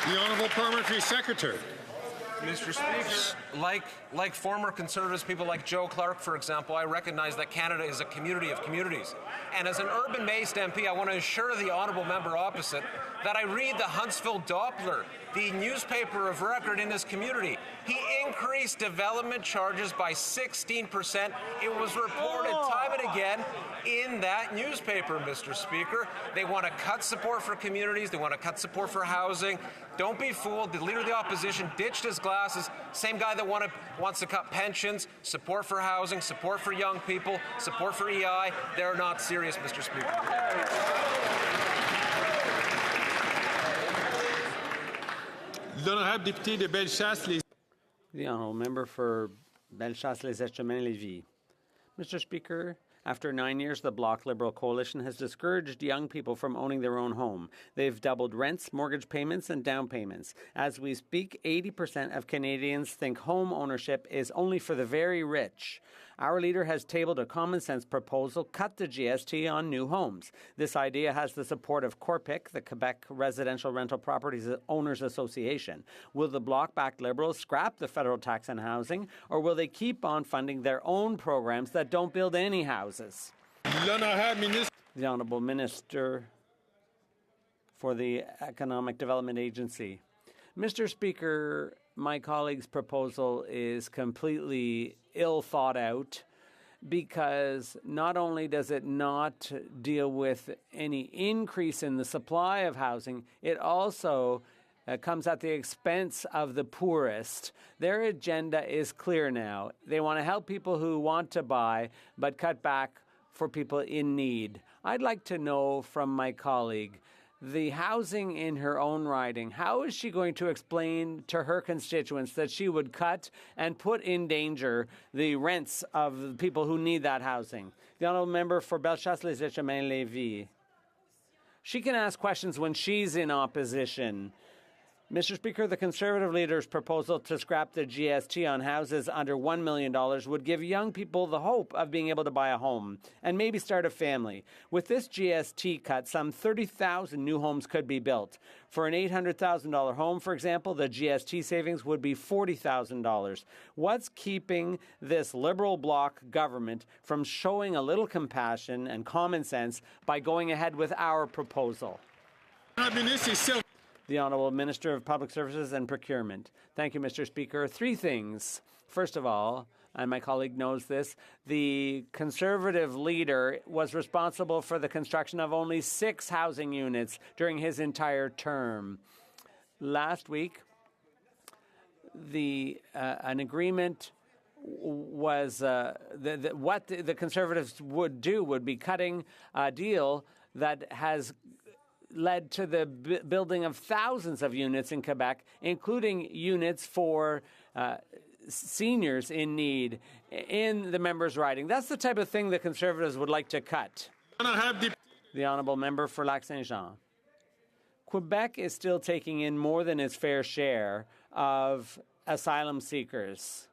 The Honourable Parliamentary Secretary. Mr. Speaker, like former Conservatives, people like Joe Clark, for example, I recognize that Canada is a community of communities. And as an urban-based MP, I want to assure the honourable member opposite that I read the Huntsville Doppler, the newspaper of record in this community. He increased development charges by 16%. It was reported time and again in that newspaper, Mr. Speaker. They want to cut support for communities. They want to cut support for housing. Don't be fooled. The Leader of the Opposition ditched his glasses. Same guy that wants to cut pensions, support for housing, support for young people, support for EI. They're not serious, Mr. Speaker. L'honorable député de Bellechasse. The honourable member for Bellechasse-les-Etchemins-Lévis. Mr. Speaker, after 9 years, the Bloc Liberal Coalition has discouraged young people from owning their own home. They've doubled rents, mortgage payments, and down payments. As we speak, 80% of Canadians think home ownership is only for the very rich. Our leader has tabled a common-sense proposal, cut the GST on new homes. This idea has the support of CORPIC, the Quebec Residential Rental Properties Owners Association. Will the Bloc-backed Liberals scrap the federal tax on housing, or will they keep on funding their own programs that don't build any houses? The Honourable Minister for the Economic Development Agency. Mr. Speaker, my colleague's proposal is completely ill thought out, because not only does it not deal with any increase in the supply of housing, it also comes at the expense of the poorest. Their agenda is clear now. They want to help people who want to buy, but cut back for people in need. I'd like to know from my colleague, the housing in her own riding, how is she going to explain to her constituents that she would cut and put in danger the rents of the people who need that housing? The honourable member for Bellechasse-les-Etchemins-Lévis. She can ask questions when she's in opposition. Mr. Speaker, the Conservative leader's proposal to scrap the GST on houses under $1 million would give young people the hope of being able to buy a home and maybe start a family. With this GST cut, some 30,000 new homes could be built. For an $800,000 home, for example, the GST savings would be $40,000. What's keeping this Liberal bloc government from showing a little compassion and common sense by going ahead with our proposal? The Honourable Minister of Public Services and Procurement. Thank you, Mr. Speaker. Three things. First of all, and my colleague knows this, the Conservative leader was responsible for the construction of only 6 housing units during his entire term. Last week, an agreement was what the Conservatives would do would be cutting a deal that has led to the building of thousands of units in Quebec, including units for seniors in need in the members' riding. That's the type of thing the Conservatives would like to cut. The honourable member for Lac-Saint-Jean. Quebec is still taking in more than its fair share of asylum seekers.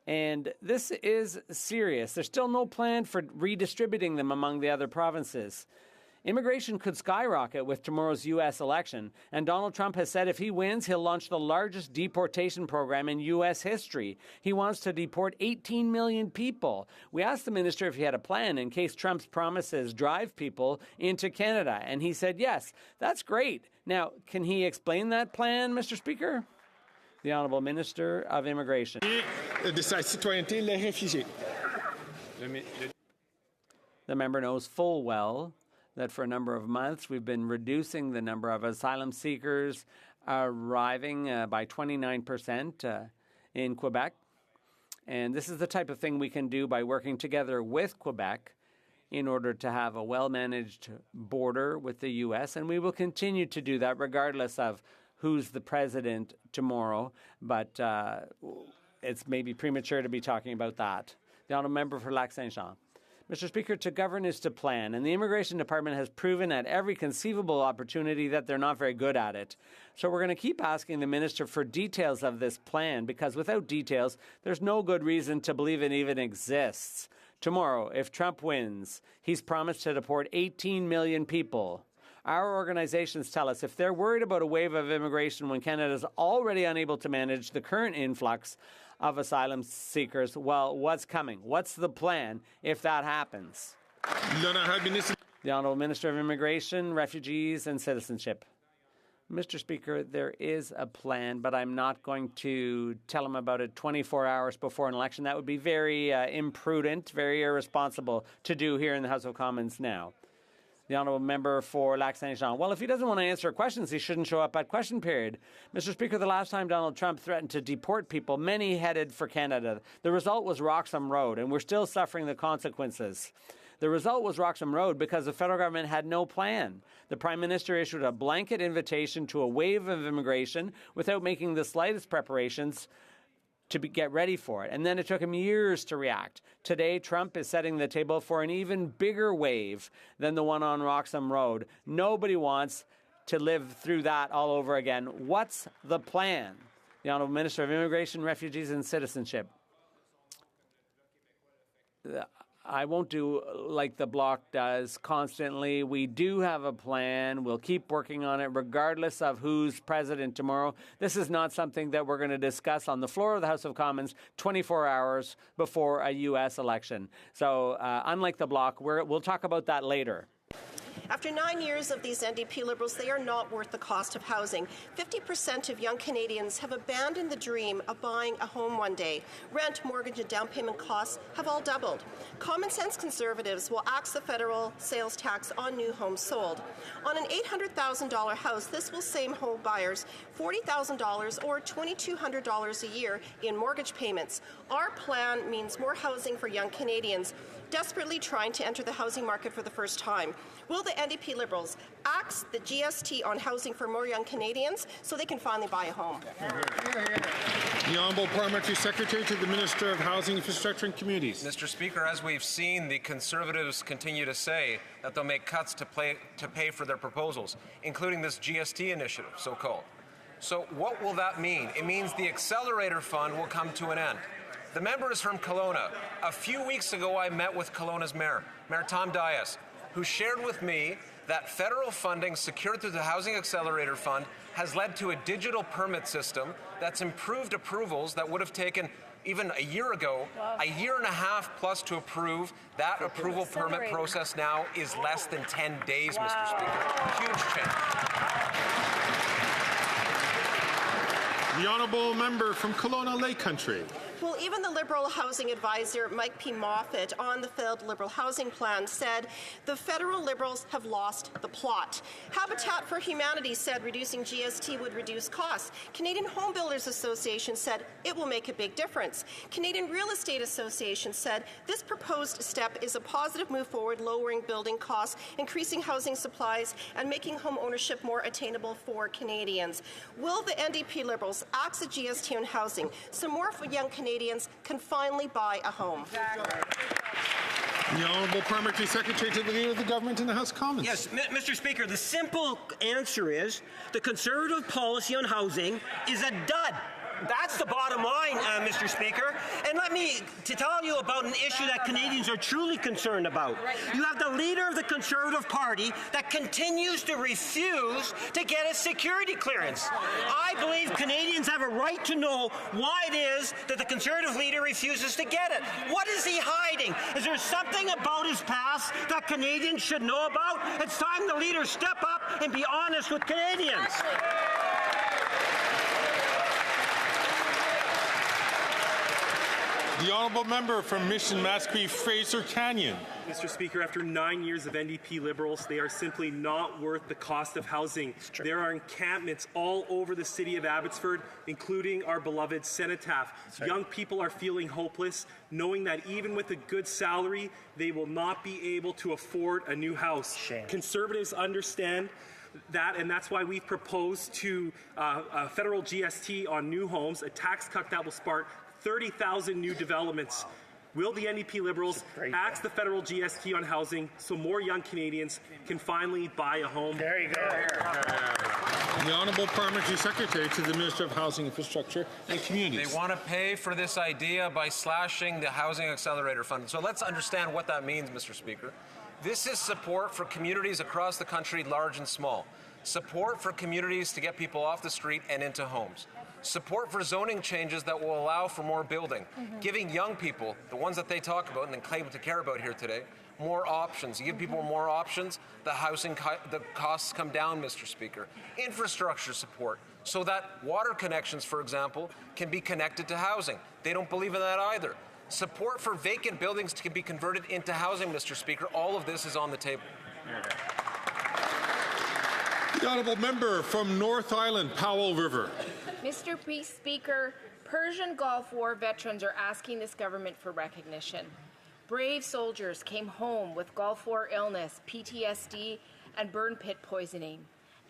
And this is serious. There's still no plan for redistributing them among the other provinces. Immigration could skyrocket with tomorrow's U.S. election, and Donald Trump has said if he wins, he'll launch the largest deportation program in U.S. history. He wants to deport 18 million people. We asked the minister if he had a plan in case Trump's promises drive people into Canada, and he said yes. That's great. Now, can he explain that plan, Mr. Speaker? The Honourable Minister of Immigration. The member knows full well that for a number of months we've been reducing the number of asylum seekers arriving by 29% in Quebec. And this is the type of thing we can do by working together with Quebec in order to have a well-managed border with the U.S. And we will continue to do that regardless of who's the president tomorrow. But it's maybe premature to be talking about that. The honourable member for Lac-Saint-Jean. Mr. Speaker, to govern is to plan, and the Immigration Department has proven at every conceivable opportunity that they're not very good at it. So we're going to keep asking the minister for details of this plan, because without details, there's no good reason to believe it even exists. Tomorrow, if Trump wins, he's promised to deport 18 million people. Our organizations tell us if they're worried about a wave of immigration when Canada is already unable to manage the current influx of asylum seekers, well, what's coming? What's the plan if that happens? The Honourable Minister of Immigration, Refugees and Citizenship. Mr. Speaker, there is a plan, but I'm not going to tell him about it 24 hours before an election. That would be very imprudent, very irresponsible to do here in the House of Commons now. The honourable member for Lac-Saint-Jean. Well, if he doesn't want to answer questions, he shouldn't show up at question period. Mr. Speaker, the last time Donald Trump threatened to deport people, many headed for Canada. The result was Roxham Road, and we're still suffering the consequences. The result was Roxham Road because the federal government had no plan. The Prime Minister issued a blanket invitation to a wave of immigration without making the slightest preparations to get ready for it. And then it took him years to react. Today, Trump is setting the table for an even bigger wave than the one on Roxham Road. Nobody wants to live through that all over again. What's the plan? The Honourable Minister of Immigration, Refugees and Citizenship. I won't do like the Bloc does constantly. We do have a plan. We'll keep working on it regardless of who's president tomorrow. This is not something that we're going to discuss on the floor of the House of Commons 24 hours before a U.S. election. So unlike the Bloc, we'll talk about that later. After 9 years of these NDP Liberals, they are not worth the cost of housing. 50% of young Canadians have abandoned the dream of buying a home one day. Rent, mortgage, and down payment costs have all doubled. Common sense Conservatives will axe the federal sales tax on new homes sold. On an $800,000 house, this will save home buyers $40,000 or $2,200 a year in mortgage payments. Our plan means more housing for young Canadians desperately trying to enter the housing market for the first time. Will the NDP Liberals axe the GST on housing for more young Canadians so they can finally buy a home? The Honourable Parliamentary Secretary to the Minister of Housing, Infrastructure and Communities. Mr. Speaker, as we've seen, the Conservatives continue to say that they'll make cuts to pay for their proposals, including this GST initiative, so-called. So what will that mean? It means the Accelerator Fund will come to an end. The member is from Kelowna. A few weeks ago, I met with Kelowna's Mayor Tom Dias, who shared with me that federal funding secured through the Housing Accelerator Fund has led to a digital permit system that's improved approvals that would have taken even a year ago, a year and a half plus to approve. That approval permit process now is less than 10 days, Mr. Speaker. Huge change. The Honourable Member from Kelowna Lake Country. Well, even the Liberal Housing Advisor, Mike P. Moffat, on the failed Liberal Housing Plan said the federal Liberals have lost the plot. Habitat for Humanity said reducing GST would reduce costs. Canadian Home Builders Association said it will make a big difference. Canadian Real Estate Association said this proposed step is a positive move forward, lowering building costs, increasing housing supplies, and making home ownership more attainable for Canadians. Will the NDP Liberals axe the GST on housing so more young Canadians can finally buy a home? The Honourable Parliamentary Secretary to the Leader of the Government in the House of Commons. Yes, Mr. Speaker, the simple answer is the Conservative policy on housing is a dud. That's the bottom line, Mr. Speaker. And let me tell you about an issue that Canadians are truly concerned about. You have the leader of the Conservative Party that continues to refuse to get a security clearance. I believe Canadians have a right to know why it is that the Conservative leader refuses to get it. What is he hiding? Is there something about his past that Canadians should know about? It's time the leader step up and be honest with Canadians. The Honourable Member from Mission Matsqui Fraser Canyon. Mr. Speaker, after 9 years of NDP Liberals, they are simply not worth the cost of housing. There are encampments all over the city of Abbotsford, including our beloved Cenotaph. Young people are feeling hopeless, knowing that even with a good salary, they will not be able to afford a new house. Conservatives understand that, and that's why we've proposed to a federal GST on new homes, a tax cut that will spark 30,000 new developments. Will the NDP Liberals axe the federal GST on housing so more young Canadians can finally buy a home? There you go. The Honourable Parliamentary Secretary to the Minister of Housing, Infrastructure and Communities. They want to pay for this idea by slashing the Housing Accelerator Fund. So let's understand what that means, Mr. Speaker. This is support for communities across the country, large and small. Support for communities to get people off the street and into homes. Support for zoning changes that will allow for more building, giving young people, the ones that they talk about and claim to care about here today, more options. You give people more options, the the costs come down, Mr. Speaker. Infrastructure support, so that water connections, for example, can be connected to housing. They don't believe in that either. Support for vacant buildings to be converted into housing, Mr. Speaker. All of this is on the table. The Honourable Member from North Island, Powell River. Mr. Speaker, Persian Gulf War veterans are asking this government for recognition. Brave soldiers came home with Gulf War illness, PTSD, and burn pit poisoning.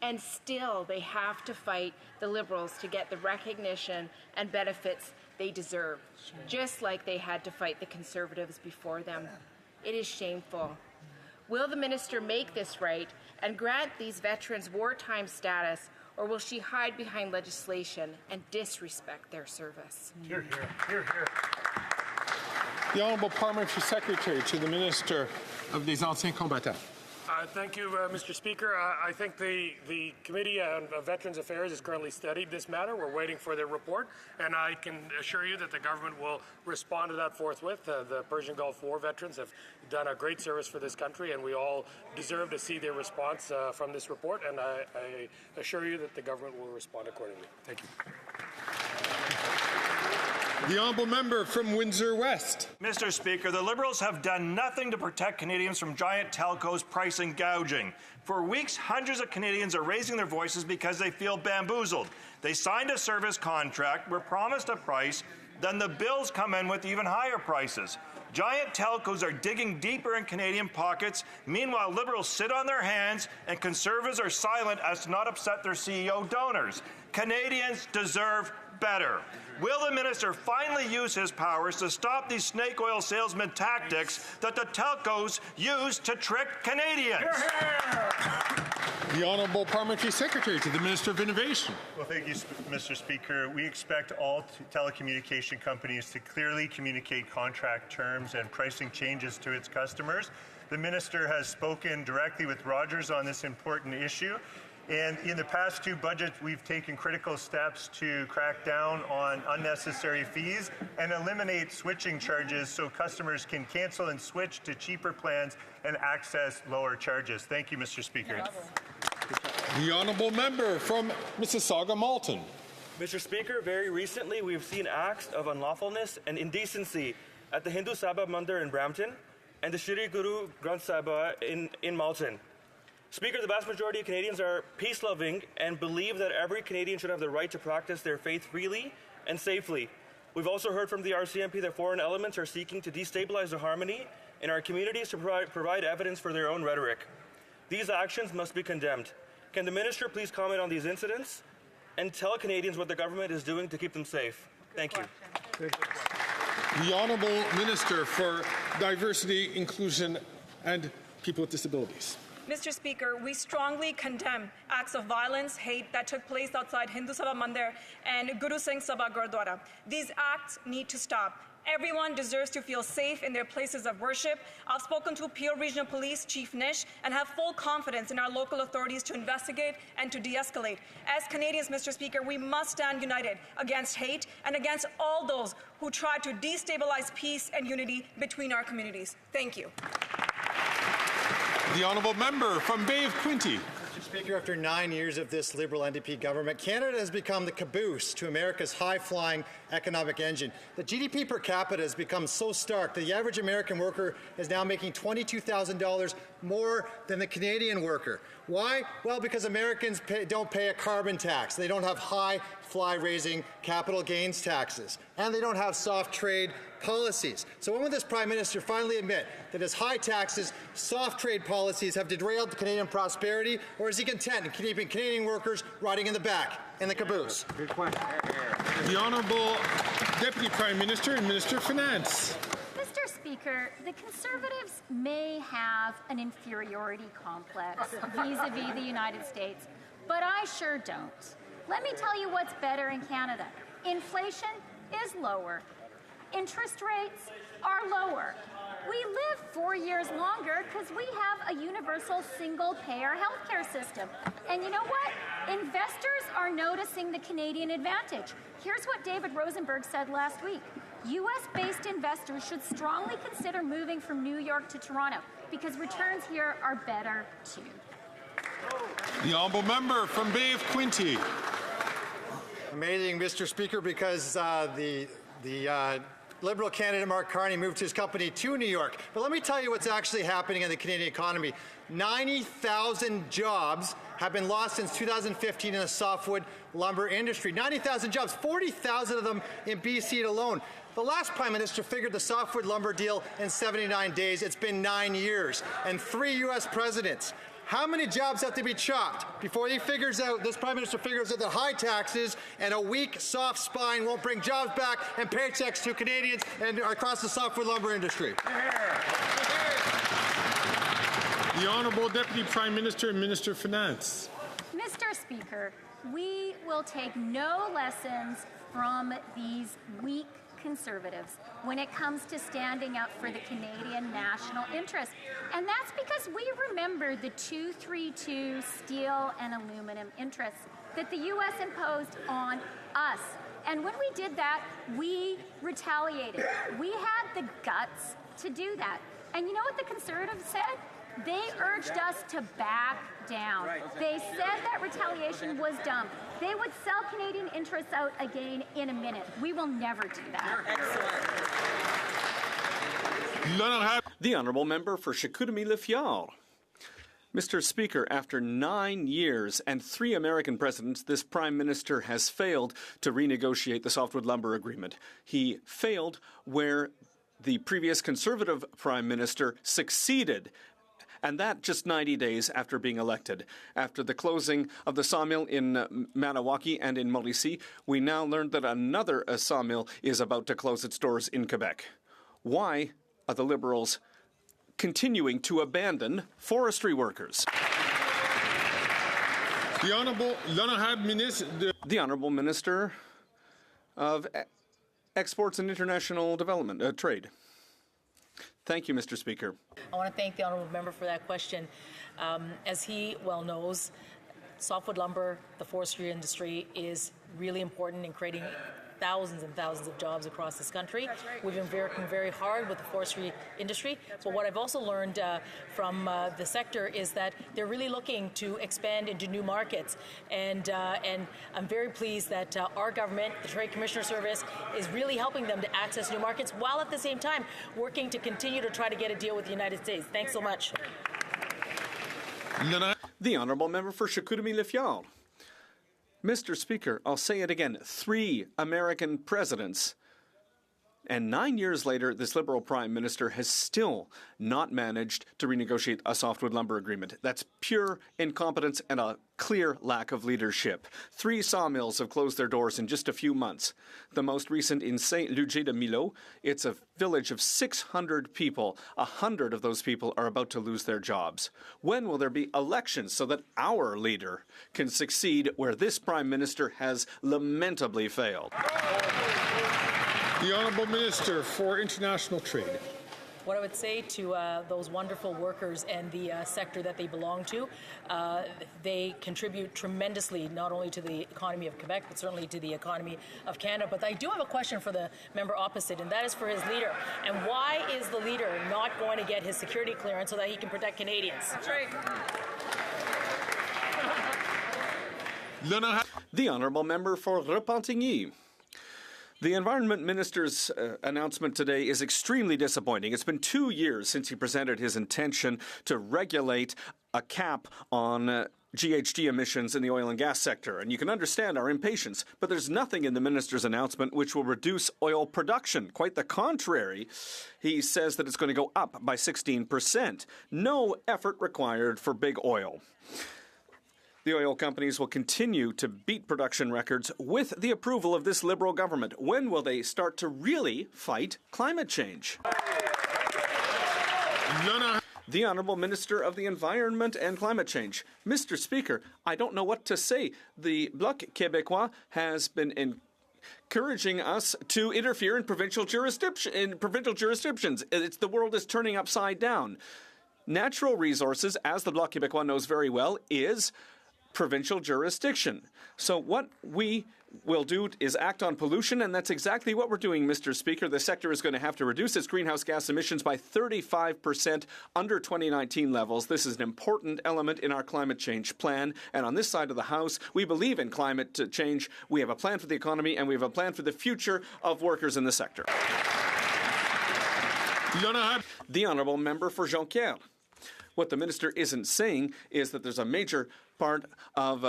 And still they have to fight the Liberals to get the recognition and benefits they deserve, just like they had to fight the Conservatives before them. It is shameful. Will the minister make this right and grant these veterans wartime status, or will she hide behind legislation and disrespect their service? Hear, hear, hear, hear. The Honourable Parliamentary Secretary to the Minister of des Anciens Combattants. Thank you, Mr. Speaker. I think the Committee on Veterans Affairs has currently studied this matter. We're waiting for their report, and I can assure you that the government will respond to that forthwith. The Persian Gulf War veterans have done a great service for this country, and we all deserve to see their response from this report, and I assure you that the government will respond accordingly. Thank you. The honourable member from Windsor West. Mr. Speaker, the Liberals have done nothing to protect Canadians from giant telcos pricing gouging. For weeks, hundreds of Canadians are raising their voices because they feel bamboozled. They signed a service contract, were promised a price, then the bills come in with even higher prices. Giant telcos are digging deeper in Canadian pockets. Meanwhile, Liberals sit on their hands and Conservatives are silent as to not upset their CEO donors. Canadians deserve better. Will the minister finally use his powers to stop these snake oil salesman tactics that the telcos use to trick Canadians? The Honourable Parliamentary Secretary to the Minister of Innovation. Well, thank you, Mr. Speaker. We expect all telecommunication companies to clearly communicate contract terms and pricing changes to its customers. The minister has spoken directly with Rogers on this important issue. And in the past two budgets, we've taken critical steps to crack down on unnecessary fees and eliminate switching charges so customers can cancel and switch to cheaper plans and access lower charges. Thank you, Mr. Speaker. The honourable member from Mississauga-Malton. Mr. Speaker, very recently we've seen acts of unlawfulness and indecency at the Hindu Sabha Mandir in Brampton and the Shri Guru Granth Sabha in Malton. Speaker, the vast majority of Canadians are peace-loving and believe that every Canadian should have the right to practice their faith freely and safely. We've also heard from the RCMP that foreign elements are seeking to destabilize the harmony in our communities to provide evidence for their own rhetoric. These actions must be condemned. Can the minister please comment on these incidents and tell Canadians what the government is doing to keep them safe? Thank you. The Honourable Minister for Diversity, Inclusion and People with Disabilities. Mr. Speaker, we strongly condemn acts of violence, hate that took place outside Hindu Sabha Mandir and Guru Singh Sabha Gurdwara. These acts need to stop. Everyone deserves to feel safe in their places of worship. I've spoken to Peel Regional Police Chief Nish and have full confidence in our local authorities to investigate and to de-escalate. As Canadians, Mr. Speaker, we must stand united against hate and against all those who try to destabilize peace and unity between our communities. Thank you. The honourable member from Bay of Quinte. Mr. Speaker, after 9 years of this Liberal NDP government, Canada has become the caboose to America's high-flying economic engine. The GDP per capita has become so stark that the average American worker is now making $22,000 more than the Canadian worker. Why? Well, because Americans don't pay a carbon tax. They don't have high fly-raising capital gains taxes. And they don't have soft trade policies. So when will this Prime Minister finally admit that his high taxes, soft trade policies have derailed Canadian prosperity, or is he content in keeping Canadian workers riding in the back in the caboose? Good question. The Honourable Deputy Prime Minister and Minister of Finance. Mr. Speaker, the Conservatives may have an inferiority complex vis-a-vis the United States, but I sure don't. Let me tell you what's better in Canada. Inflation is lower. Interest rates are lower. We live 4 years longer because we have a universal single-payer healthcare system. And you know what? Investors are noticing the Canadian advantage. Here's what David Rosenberg said last week. U.S.-based investors should strongly consider moving from New York to Toronto because returns here are better, too. The honourable member from Bay of Quinte. Amazing, Mr. Speaker, because the Liberal candidate Mark Carney moved his company to New York. But let me tell you what's actually happening in the Canadian economy. 90,000 jobs have been lost since 2015 in the softwood lumber industry. 90,000 jobs, 40,000 of them in BC alone. The last Prime Minister figured the softwood lumber deal in 79 days. It's been 9 years and 3 U.S. presidents. How many jobs have to be chopped before he figures out, this Prime Minister figures out that high taxes and a weak, soft spine won't bring jobs back and paychecks to Canadians and across the softwood lumber industry? The Honourable Deputy Prime Minister and Minister of Finance. Mr. Speaker, we will take no lessons from these weak Conservatives when it comes to standing up for the Canadian national interest. And that's because we remember the 232 steel and aluminum interests that the U.S. imposed on us. And when we did that, we retaliated. We had the guts to do that. And you know what the Conservatives said? They urged us to back down. They said that retaliation was dumb. They would sell Canadian interests out again in a minute. We will never do that. The Honourable Member for Chicoutimi-Le-Fjord. Mr. Speaker, after 9 years and 3 American presidents, this Prime Minister has failed to renegotiate the softwood lumber agreement. He failed where the previous Conservative Prime Minister succeeded, and that just 90 days after being elected. After the closing of the sawmill in Maniwaki and in Mauricie, we now learned that another sawmill is about to close its doors in Quebec. Why are the Liberals continuing to abandon forestry workers? The Honourable Minister of Exports and International Development, Trade. Thank you, Mr. Speaker. I want to thank the honourable member for that question. As he well knows, softwood lumber, the forestry industry, is really important in creating thousands and thousands of jobs across this country. That's right. We've been working very hard with the forestry industry. But what I've also learned from the sector is that they're really looking to expand into new markets. And I'm very pleased that our government, the Trade Commissioner Service, is really helping them to access new markets while at the same time working to continue to try to get a deal with the United States. Thanks so much. The Honourable Member for Chicoutimi-Le-Fjord. Mr. Speaker, I'll say it again, 3 American presidents. And 9 years later, this Liberal Prime Minister has still not managed to renegotiate a softwood lumber agreement. That's pure incompetence and a clear lack of leadership. 3 sawmills have closed their doors in just a few months. The most recent in Saint-Ludger-de-Millau. It's a village of 600 people. 100 of those people are about to lose their jobs. When will there be elections so that our leader can succeed where this Prime Minister has lamentably failed? The Honourable Minister for International Trade. What I would say to those wonderful workers and the sector that they belong to, they contribute tremendously not only to the economy of Quebec, but certainly to the economy of Canada. But I do have a question for the member opposite, and that is for his leader. And why is the leader not going to get his security clearance so that he can protect Canadians? That's right. The Honourable Member for Repentigny. The Environment Minister's announcement today is extremely disappointing. It's been 2 years since he presented his intention to regulate a cap on GHG emissions in the oil and gas sector. And you can understand our impatience, but there's nothing in the minister's announcement which will reduce oil production. Quite the contrary. He says that it's going to go up by 16%. No effort required for big oil. The oil companies will continue to beat production records with the approval of this Liberal government. When will they start to really fight climate change? The Honourable Minister of the Environment and Climate Change. Mr. Speaker, I don't know what to say. The Bloc Québécois has been encouraging us to interfere in provincial jurisdictions. The world is turning upside down. Natural resources, as the Bloc Québécois knows very well, is provincial jurisdiction. So what we will do is act on pollution, and that's exactly what we're doing, Mr. Speaker. The sector is going to have to reduce its greenhouse gas emissions by 35% under 2019 levels. This is an important element in our climate change plan. And on this side of the House, we believe in climate change. We have a plan for the economy, and we have a plan for the future of workers in the sector. The Honourable Member for Jonquière. What the minister isn't saying is that there's a major part of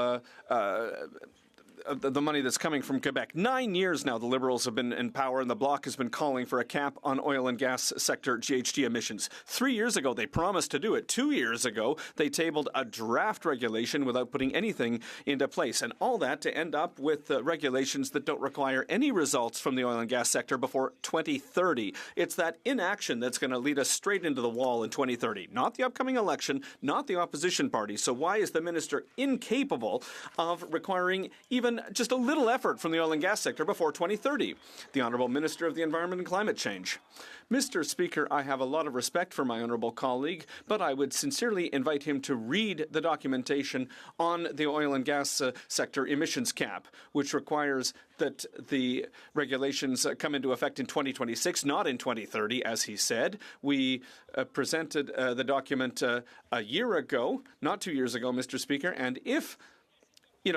the money that's coming from Quebec. 9 years now the Liberals have been in power, and the Bloc has been calling for a cap on oil and gas sector GHG emissions. 3 years ago, they promised to do it. 2 years ago, they tabled a draft regulation without putting anything into place. And all that to end up with regulations that don't require any results from the oil and gas sector before 2030. It's that inaction that's going to lead us straight into the wall in 2030. Not the upcoming election, not the opposition party. So why is the minister incapable of requiring even even just a little effort from the oil and gas sector before 2030. The Honourable Minister of the Environment and Climate Change. Mr. Speaker, I have a lot of respect for my honourable colleague, but I would sincerely invite him to read the documentation on the oil and gas sector emissions cap, which requires that the regulations come into effect in 2026, not in 2030, as he said. We presented the document a year ago, not 2 years ago, Mr. Speaker, and if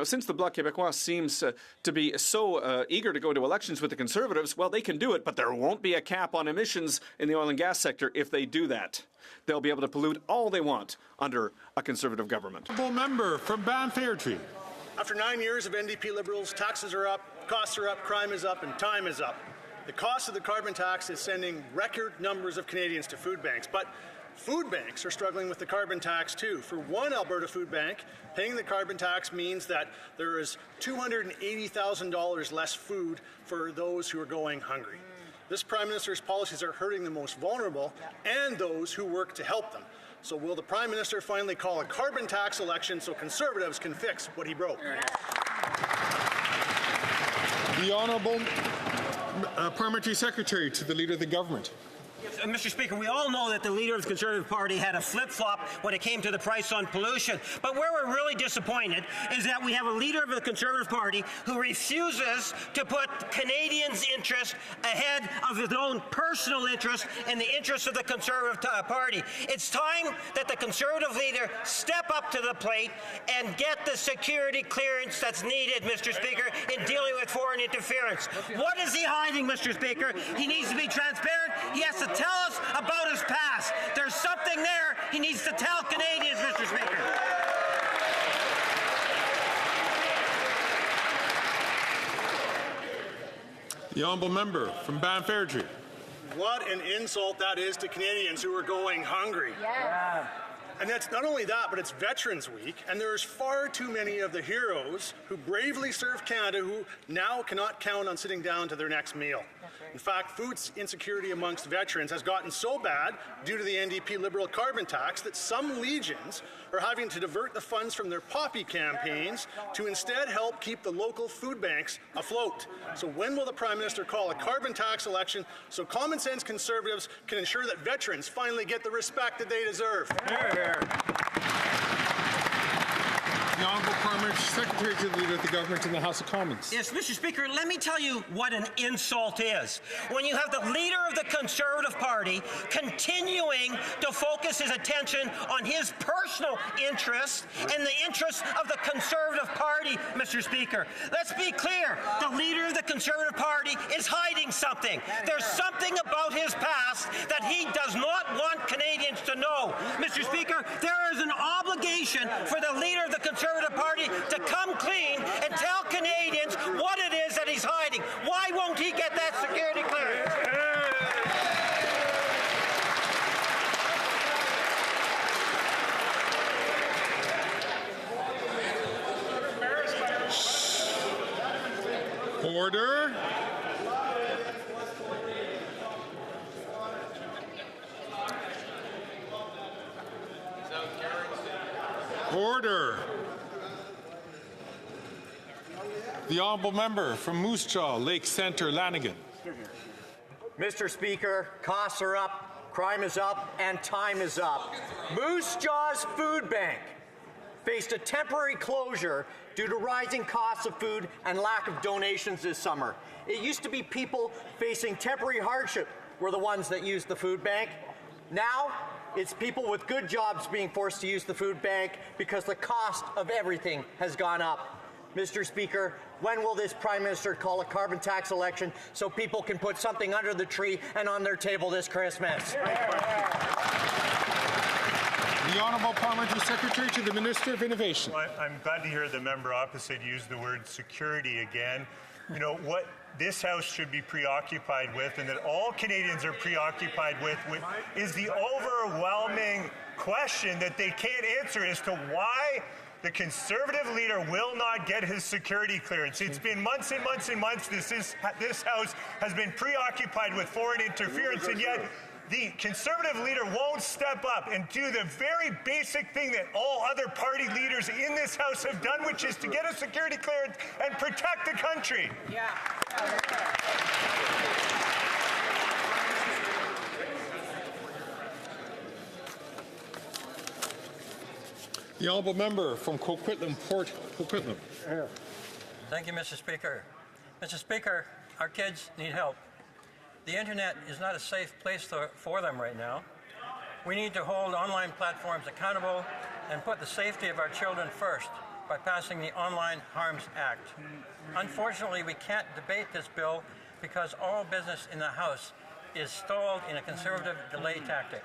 since the Bloc Québécois seems to be so eager to go to elections with the Conservatives, well, they can do it, but there won't be a cap on emissions in the oil and gas sector if they do that. They'll be able to pollute all they want under a Conservative government. Honourable member from Ban-Fairtree. After 9 years of NDP Liberals, taxes are up, costs are up, crime is up, and time is up. The cost of the carbon tax is sending record numbers of Canadians to food banks, but food banks are struggling with the carbon tax too. For one Alberta food bank, paying the carbon tax means that there is $280,000 less food for those who are going hungry. This Prime Minister's policies are hurting the most vulnerable and those who work to help them. So will the Prime Minister finally call a carbon tax election so Conservatives can fix what he broke? The Honourable Parliamentary Secretary to the Leader of the Government. Mr. Speaker, we all know that the leader of the Conservative Party had a flip-flop when it came to the price on pollution. But where we're really disappointed is that we have a leader of the Conservative Party who refuses to put Canadians' interest ahead of his own personal interest and the interests of the Conservative Party. It's time that the Conservative leader step up to the plate and get the security clearance that's needed, Mr. Speaker, in dealing with foreign interference. What is he hiding, Mr. Speaker? He needs to be transparent. He has to tell us about his past. There's something there he needs to tell Canadians, Mr. Speaker. The honourable member from Ban-Fairtree. What an insult that is to Canadians who are going hungry. Yeah. And that's not only that, but it's Veterans Week, and there's far too many of the heroes who bravely served Canada who now cannot count on sitting down to their next meal. In fact, food insecurity amongst veterans has gotten so bad due to the NDP Liberal carbon tax that some legions are having to divert the funds from their poppy campaigns to instead help keep the local food banks afloat. So when will the Prime Minister call a carbon tax election so common sense Conservatives can ensure that veterans finally get the respect that they deserve? The Honourable Parliamentary Secretary to the Leader of the Government in the House of Commons. Yes, Mr. Speaker, let me tell you what an insult is. When you have the leader of the Conservative Party continuing to focus his attention on his personal interests and the interests of the Conservative Party, Mr. Speaker. Let's be clear. The leader of the Conservative Party is hiding something. There's something about his past that he does not want Canadians to know. Mr. Speaker, there is an obligation for the leader of the Conservative Party to come clean and tell Canadians what it is that he's hiding. Why won't he get that security clearance? Order. Order. The honourable member from Moose Jaw, Lake Centre, Lanigan. Mr. Speaker, costs are up, crime is up, and time is up. Moose Jaw's Food Bank faced a temporary closure due to rising costs of food and lack of donations this summer. It used to be people facing temporary hardship were the ones that used the food bank. Now, it's people with good jobs being forced to use the food bank because the cost of everything has gone up. Mr. Speaker, when will this Prime Minister call a carbon tax election so people can put something under the tree and on their table this Christmas? The Honourable Parliamentary Secretary to the Minister of Innovation. Well, I'm glad to hear the member opposite use the word security again. You know, what this House should be preoccupied with, and that all Canadians are preoccupied with is the overwhelming question that they can't answer as to why the Conservative leader will not get his security clearance. It's been months and months and months. This House has been preoccupied with foreign interference, and yet the Conservative leader won't step up and do the very basic thing that all other party leaders in this House have done, which is to get a security clearance and protect the country. Yeah. The honourable member from Coquitlam, Port Coquitlam. Thank you, Mr. Speaker. Mr. Speaker, our kids need help. The internet is not a safe place for them right now. We need to hold online platforms accountable and put the safety of our children first by passing the Online Harms Act. Unfortunately, we can't debate this bill because all business in the House is stalled in a Conservative delay tactic.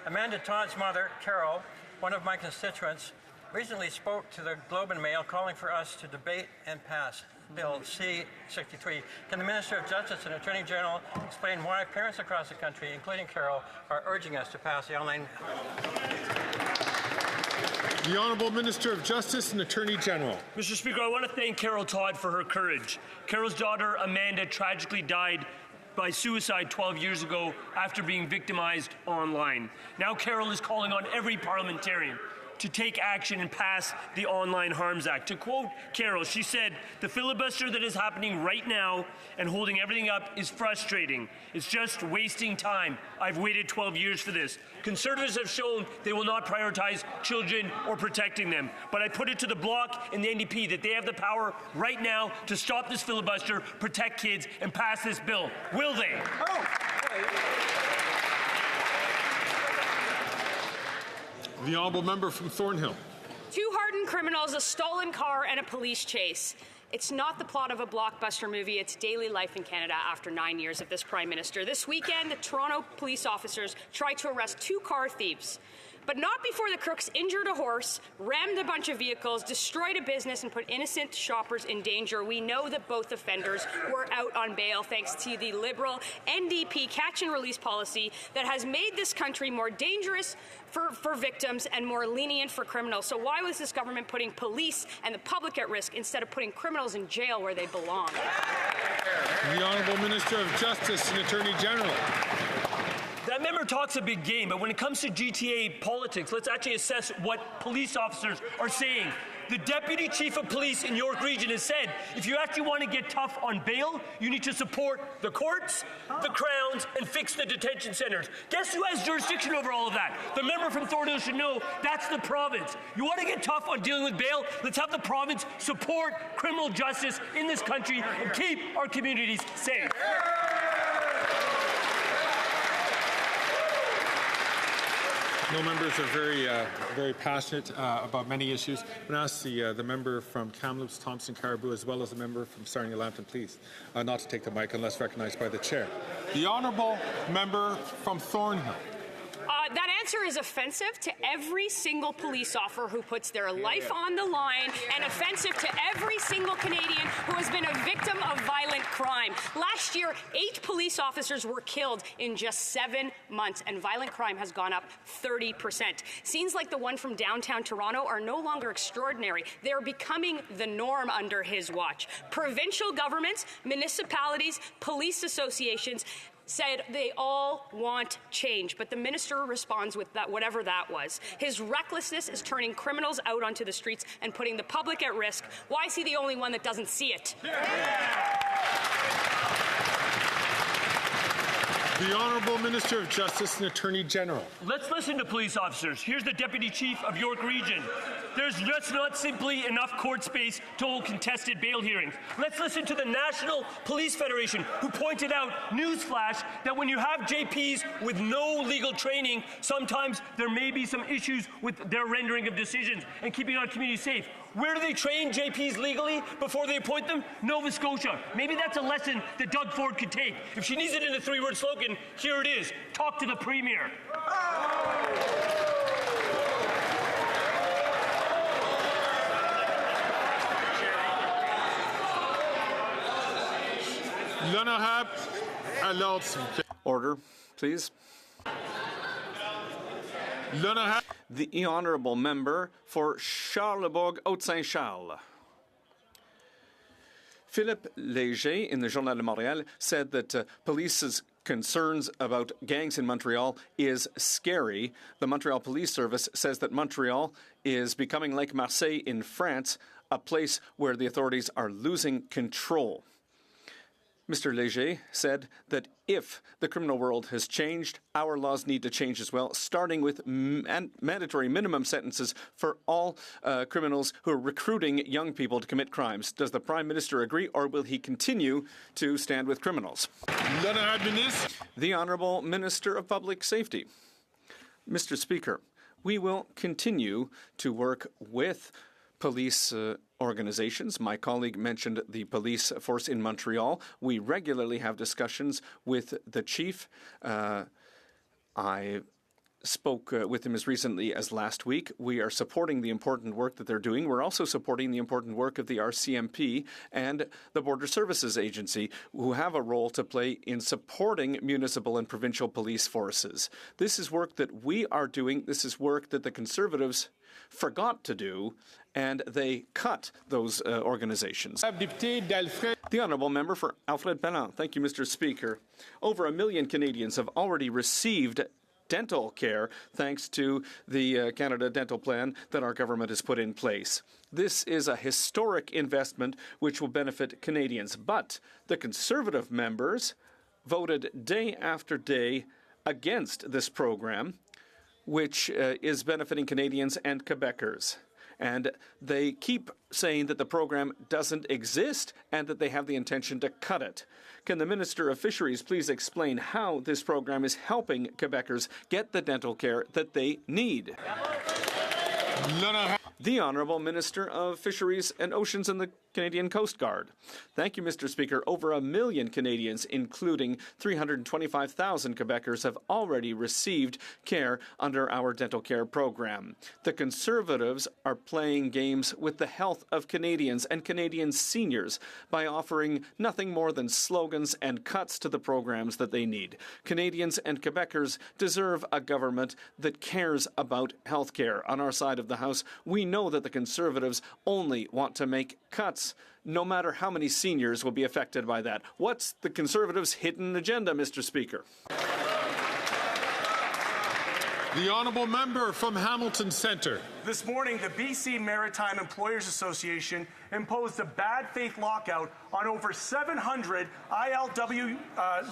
Amanda Todd's mother, Carol, one of my constituents, recently spoke to the Globe and Mail calling for us to debate and pass Bill C-63. Can the Minister of Justice and Attorney General explain why parents across the country, including Carol, are urging us to pass the online... The Honourable Minister of Justice and Attorney General. Mr. Speaker, I want to thank Carol Todd for her courage. Carol's daughter, Amanda, tragically died by suicide 12 years ago after being victimized online. Now Carol is calling on every parliamentarian to take action and pass the Online Harms Act. To quote Carol, she said, "The filibuster that is happening right now and holding everything up is frustrating. It's just wasting time. I've waited 12 years for this. Conservatives have shown they will not prioritize children or protecting them. But I put it to the Bloc and the NDP that they have the power right now to stop this filibuster, protect kids, and pass this bill. Will they?" The honourable member from Thornhill. Two hardened criminals, a stolen car, and a police chase. It's not the plot of a blockbuster movie, it's daily life in Canada after 9 years of this Prime Minister. This weekend, the Toronto police officers tried to arrest two car thieves. But not before the crooks injured a horse, rammed a bunch of vehicles, destroyed a business, and put innocent shoppers in danger. We know that both offenders were out on bail thanks to the Liberal NDP catch and release policy that has made this country more dangerous for victims and more lenient for criminals. So why was this government putting police and the public at risk instead of putting criminals in jail where they belong? The Honourable Minister of Justice and Attorney General. That member talks a big game, but when it comes to GTA politics, let's actually assess what police officers are saying. The Deputy Chief of Police in York Region has said, if you actually want to get tough on bail, you need to support the courts, the Crowns, and fix the detention centres. Guess who has jurisdiction over all of that? The member from Thornhill should know that's the province. You want to get tough on dealing with bail? Let's have the province support criminal justice in this country and keep our communities safe. No members are very passionate about many issues. I'm going to ask the member from Kamloops, Thompson Caribou, as well as the member from Sarnia Lambton, please, not to take the mic unless recognized by the chair. The honourable member from Thornhill. That answer is offensive to every single police officer who puts their life on the line and offensive to every single Canadian who has been a victim of violent crime. Last year, 8 police officers were killed in just 7 months, and violent crime has gone up 30%. Scenes like the one from downtown Toronto are no longer extraordinary. They're becoming the norm under his watch. Provincial governments, municipalities, police associations said they all want change, but the minister responds with that, whatever that was. His recklessness is turning criminals out onto the streets and putting the public at risk. Why is he the only one that doesn't see it? The Honourable Minister of Justice and Attorney General. Let's listen to police officers. Here's the Deputy Chief of York Region. There's just not simply enough court space to hold contested bail hearings. Let's listen to the National Police Federation, who pointed out, newsflash, that when you have JPs with no legal training, sometimes there may be some issues with their rendering of decisions and keeping our community safe. Where do they train JPs legally before they appoint them? Nova Scotia. Maybe that's a lesson that Doug Ford could take. If she needs it in a 3-word slogan, here it is. Talk to the Premier. Order, please. The honourable member for Charlebourg, Haute-Saint-Charles. Philippe Léger in the Journal de Montréal said that police's concerns about gangs in Montreal is scary. The Montreal Police Service says that Montreal is becoming like Marseille in France, a place where the authorities are losing control. Mr. Léger said that if the criminal world has changed, our laws need to change as well, starting with mandatory minimum sentences for all criminals who are recruiting young people to commit crimes. Does the Prime Minister agree, or will he continue to stand with criminals? The Honourable Minister of Public Safety. Mr. Speaker, we will continue to work with police organizations. My colleague mentioned the police force in Montreal. We regularly have discussions with the chief. I spoke with him as recently as last week. We are supporting the important work that they're doing. We're also supporting the important work of the RCMP and the Border Services Agency, who have a role to play in supporting municipal and provincial police forces. This is work that we are doing. This is work that the Conservatives forgot to do, and they cut those organizations. The Honourable Member for Alfred Pellant. Thank you, Mr. Speaker. Over 1 million Canadians have already received dental care thanks to the Canada Dental Plan that our government has put in place. This is a historic investment which will benefit Canadians, but the Conservative members voted day after day against this program, which is benefiting Canadians and Quebecers. And they keep saying that the program doesn't exist and that they have the intention to cut it. Can the Minister of Fisheries please explain how this program is helping Quebecers get the dental care that they need? The Honourable Minister of Fisheries and Oceans and the Canadian Coast Guard. Thank you, Mr. Speaker. Over 1 million Canadians, including 325,000 Quebecers, have already received care under our dental care program. The Conservatives are playing games with the health of Canadians and Canadian seniors by offering nothing more than slogans and cuts to the programs that they need. Canadians and Quebecers deserve a government that cares about health care. On our side of the House, we know that the Conservatives only want to make cuts, no matter how many seniors will be affected by that. What's the Conservatives' hidden agenda, Mr. Speaker? The Honourable Member from Hamilton Centre. This morning, the BC Maritime Employers Association imposed a bad faith lockout on over 700 ILW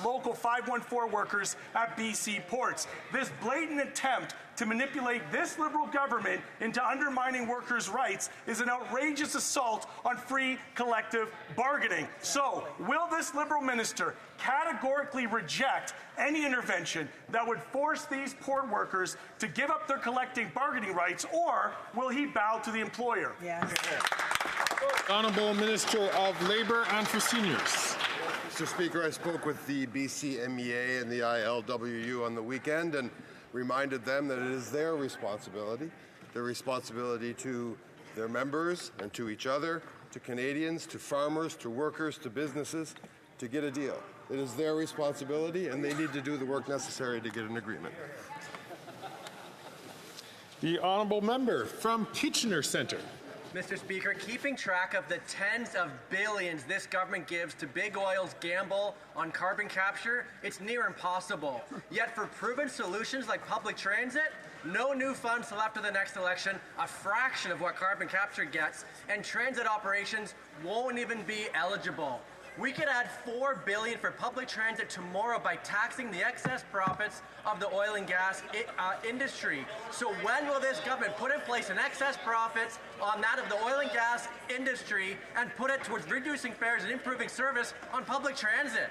Local 514 workers at BC ports. This blatant attempt to manipulate this Liberal government into undermining workers' rights is an outrageous assault on free collective bargaining. So, will this Liberal minister categorically reject any intervention that would force these port workers to give up their collective bargaining rights, or will he bow to the employer? Yes. Honourable Minister of Labour and for Seniors. Mr. Speaker, I spoke with the BC MEA and the ILWU on the weekend and reminded them that it is their responsibility to their members and to each other, to Canadians, to farmers, to workers, to businesses, to get a deal. It is their responsibility, and they need to do the work necessary to get an agreement. The Honourable Member from Kitchener Centre. Mr. Speaker, keeping track of the tens of billions this government gives to big oil's gamble on carbon capture, it's near impossible. Yet for proven solutions like public transit, no new funds till after the next election, a fraction of what carbon capture gets, and transit operations won't even be eligible. We could add $4 billion for public transit tomorrow by taxing the excess profits of the oil and gas industry. So when will this government put in place an excess profits on that of the oil and gas industry and put it towards reducing fares and improving service on public transit?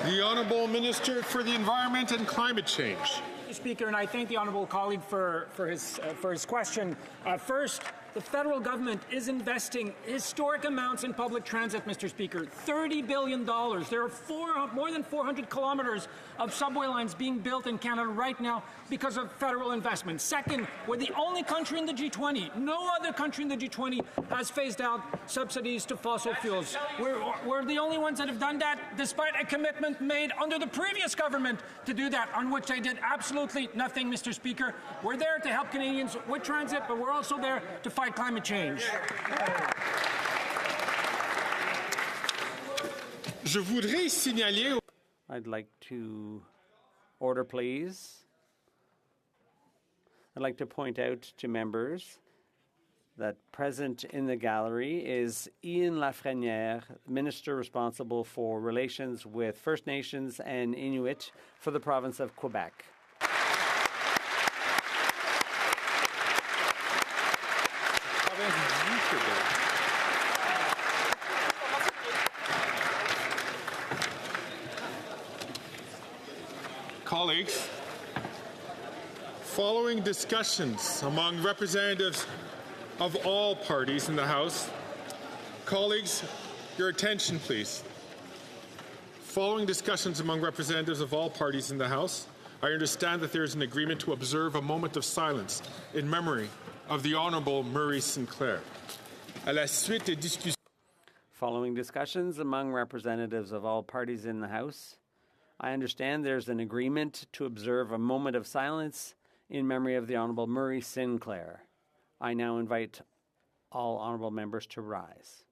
The Honourable Minister for the Environment and Climate Change. Mr. Speaker, and I thank the honourable colleague for his question. First, the federal government is investing historic amounts in public transit, Mr. Speaker. $30 billion. There are more than 400 kilometres of subway lines being built in Canada right now because of federal investment. Second, we're the only country in the G20. No other country in the G20 has phased out subsidies to fossil fuels. We're the only ones that have done that, despite a commitment made under the previous government to do that, on which they did absolutely nothing, Mr. Speaker. We're there to help Canadians with transit, but we're also there to fight climate change. Je voudrais signaler. I'd like to order, please. I'd like to point out to members that present in the gallery is Ian Lafrenière, Minister responsible for relations with First Nations and Inuit for the province of Quebec. Colleagues, following discussions among representatives of all parties in the House, colleagues, your attention please. Following discussions among representatives of all parties in the House, I understand that there is an agreement to observe a moment of silence in memory of the Honourable Murray Sinclair. À la suite des discussions. Following discussions among representatives of all parties in the House, I understand there's an agreement to observe a moment of silence in memory of the Honourable Murray Sinclair. I now invite all honourable members to rise.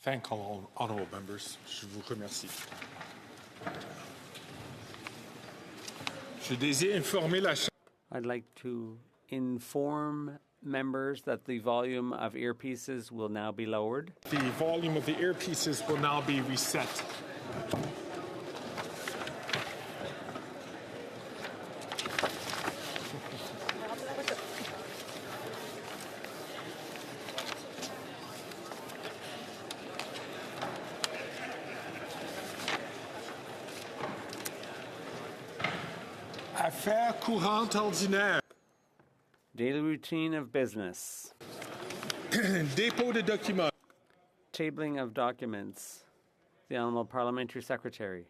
Thank all honourable members. Je vous remercie. Je désire informer la Chambre. I'd like to inform members that the volume of earpieces will now be lowered. The volume of the earpieces will now be reset. Affaires courantes ordinaires. Daily routine of business. Dépôt de documents. Tabling of documents. The Honourable Parliamentary Secretary.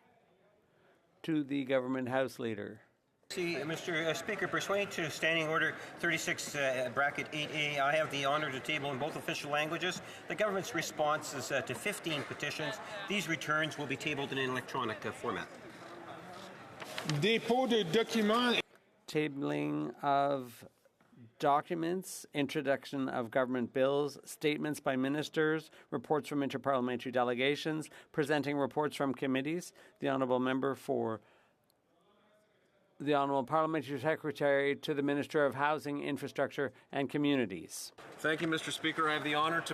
To the Government House Leader. Mr. Speaker, pursuant to Standing Order 36, bracket 8A, I have the honour to table in both official languages the government's responses to 15 petitions. These returns will be tabled in an electronic format. Dépôt de documents. Tabling of documents, introduction of government bills, statements by ministers, reports from interparliamentary delegations, presenting reports from committees. The Honourable Member for the Honourable Parliamentary Secretary to the Minister of Housing, Infrastructure and Communities. Thank you, Mr. Speaker. I have the honour to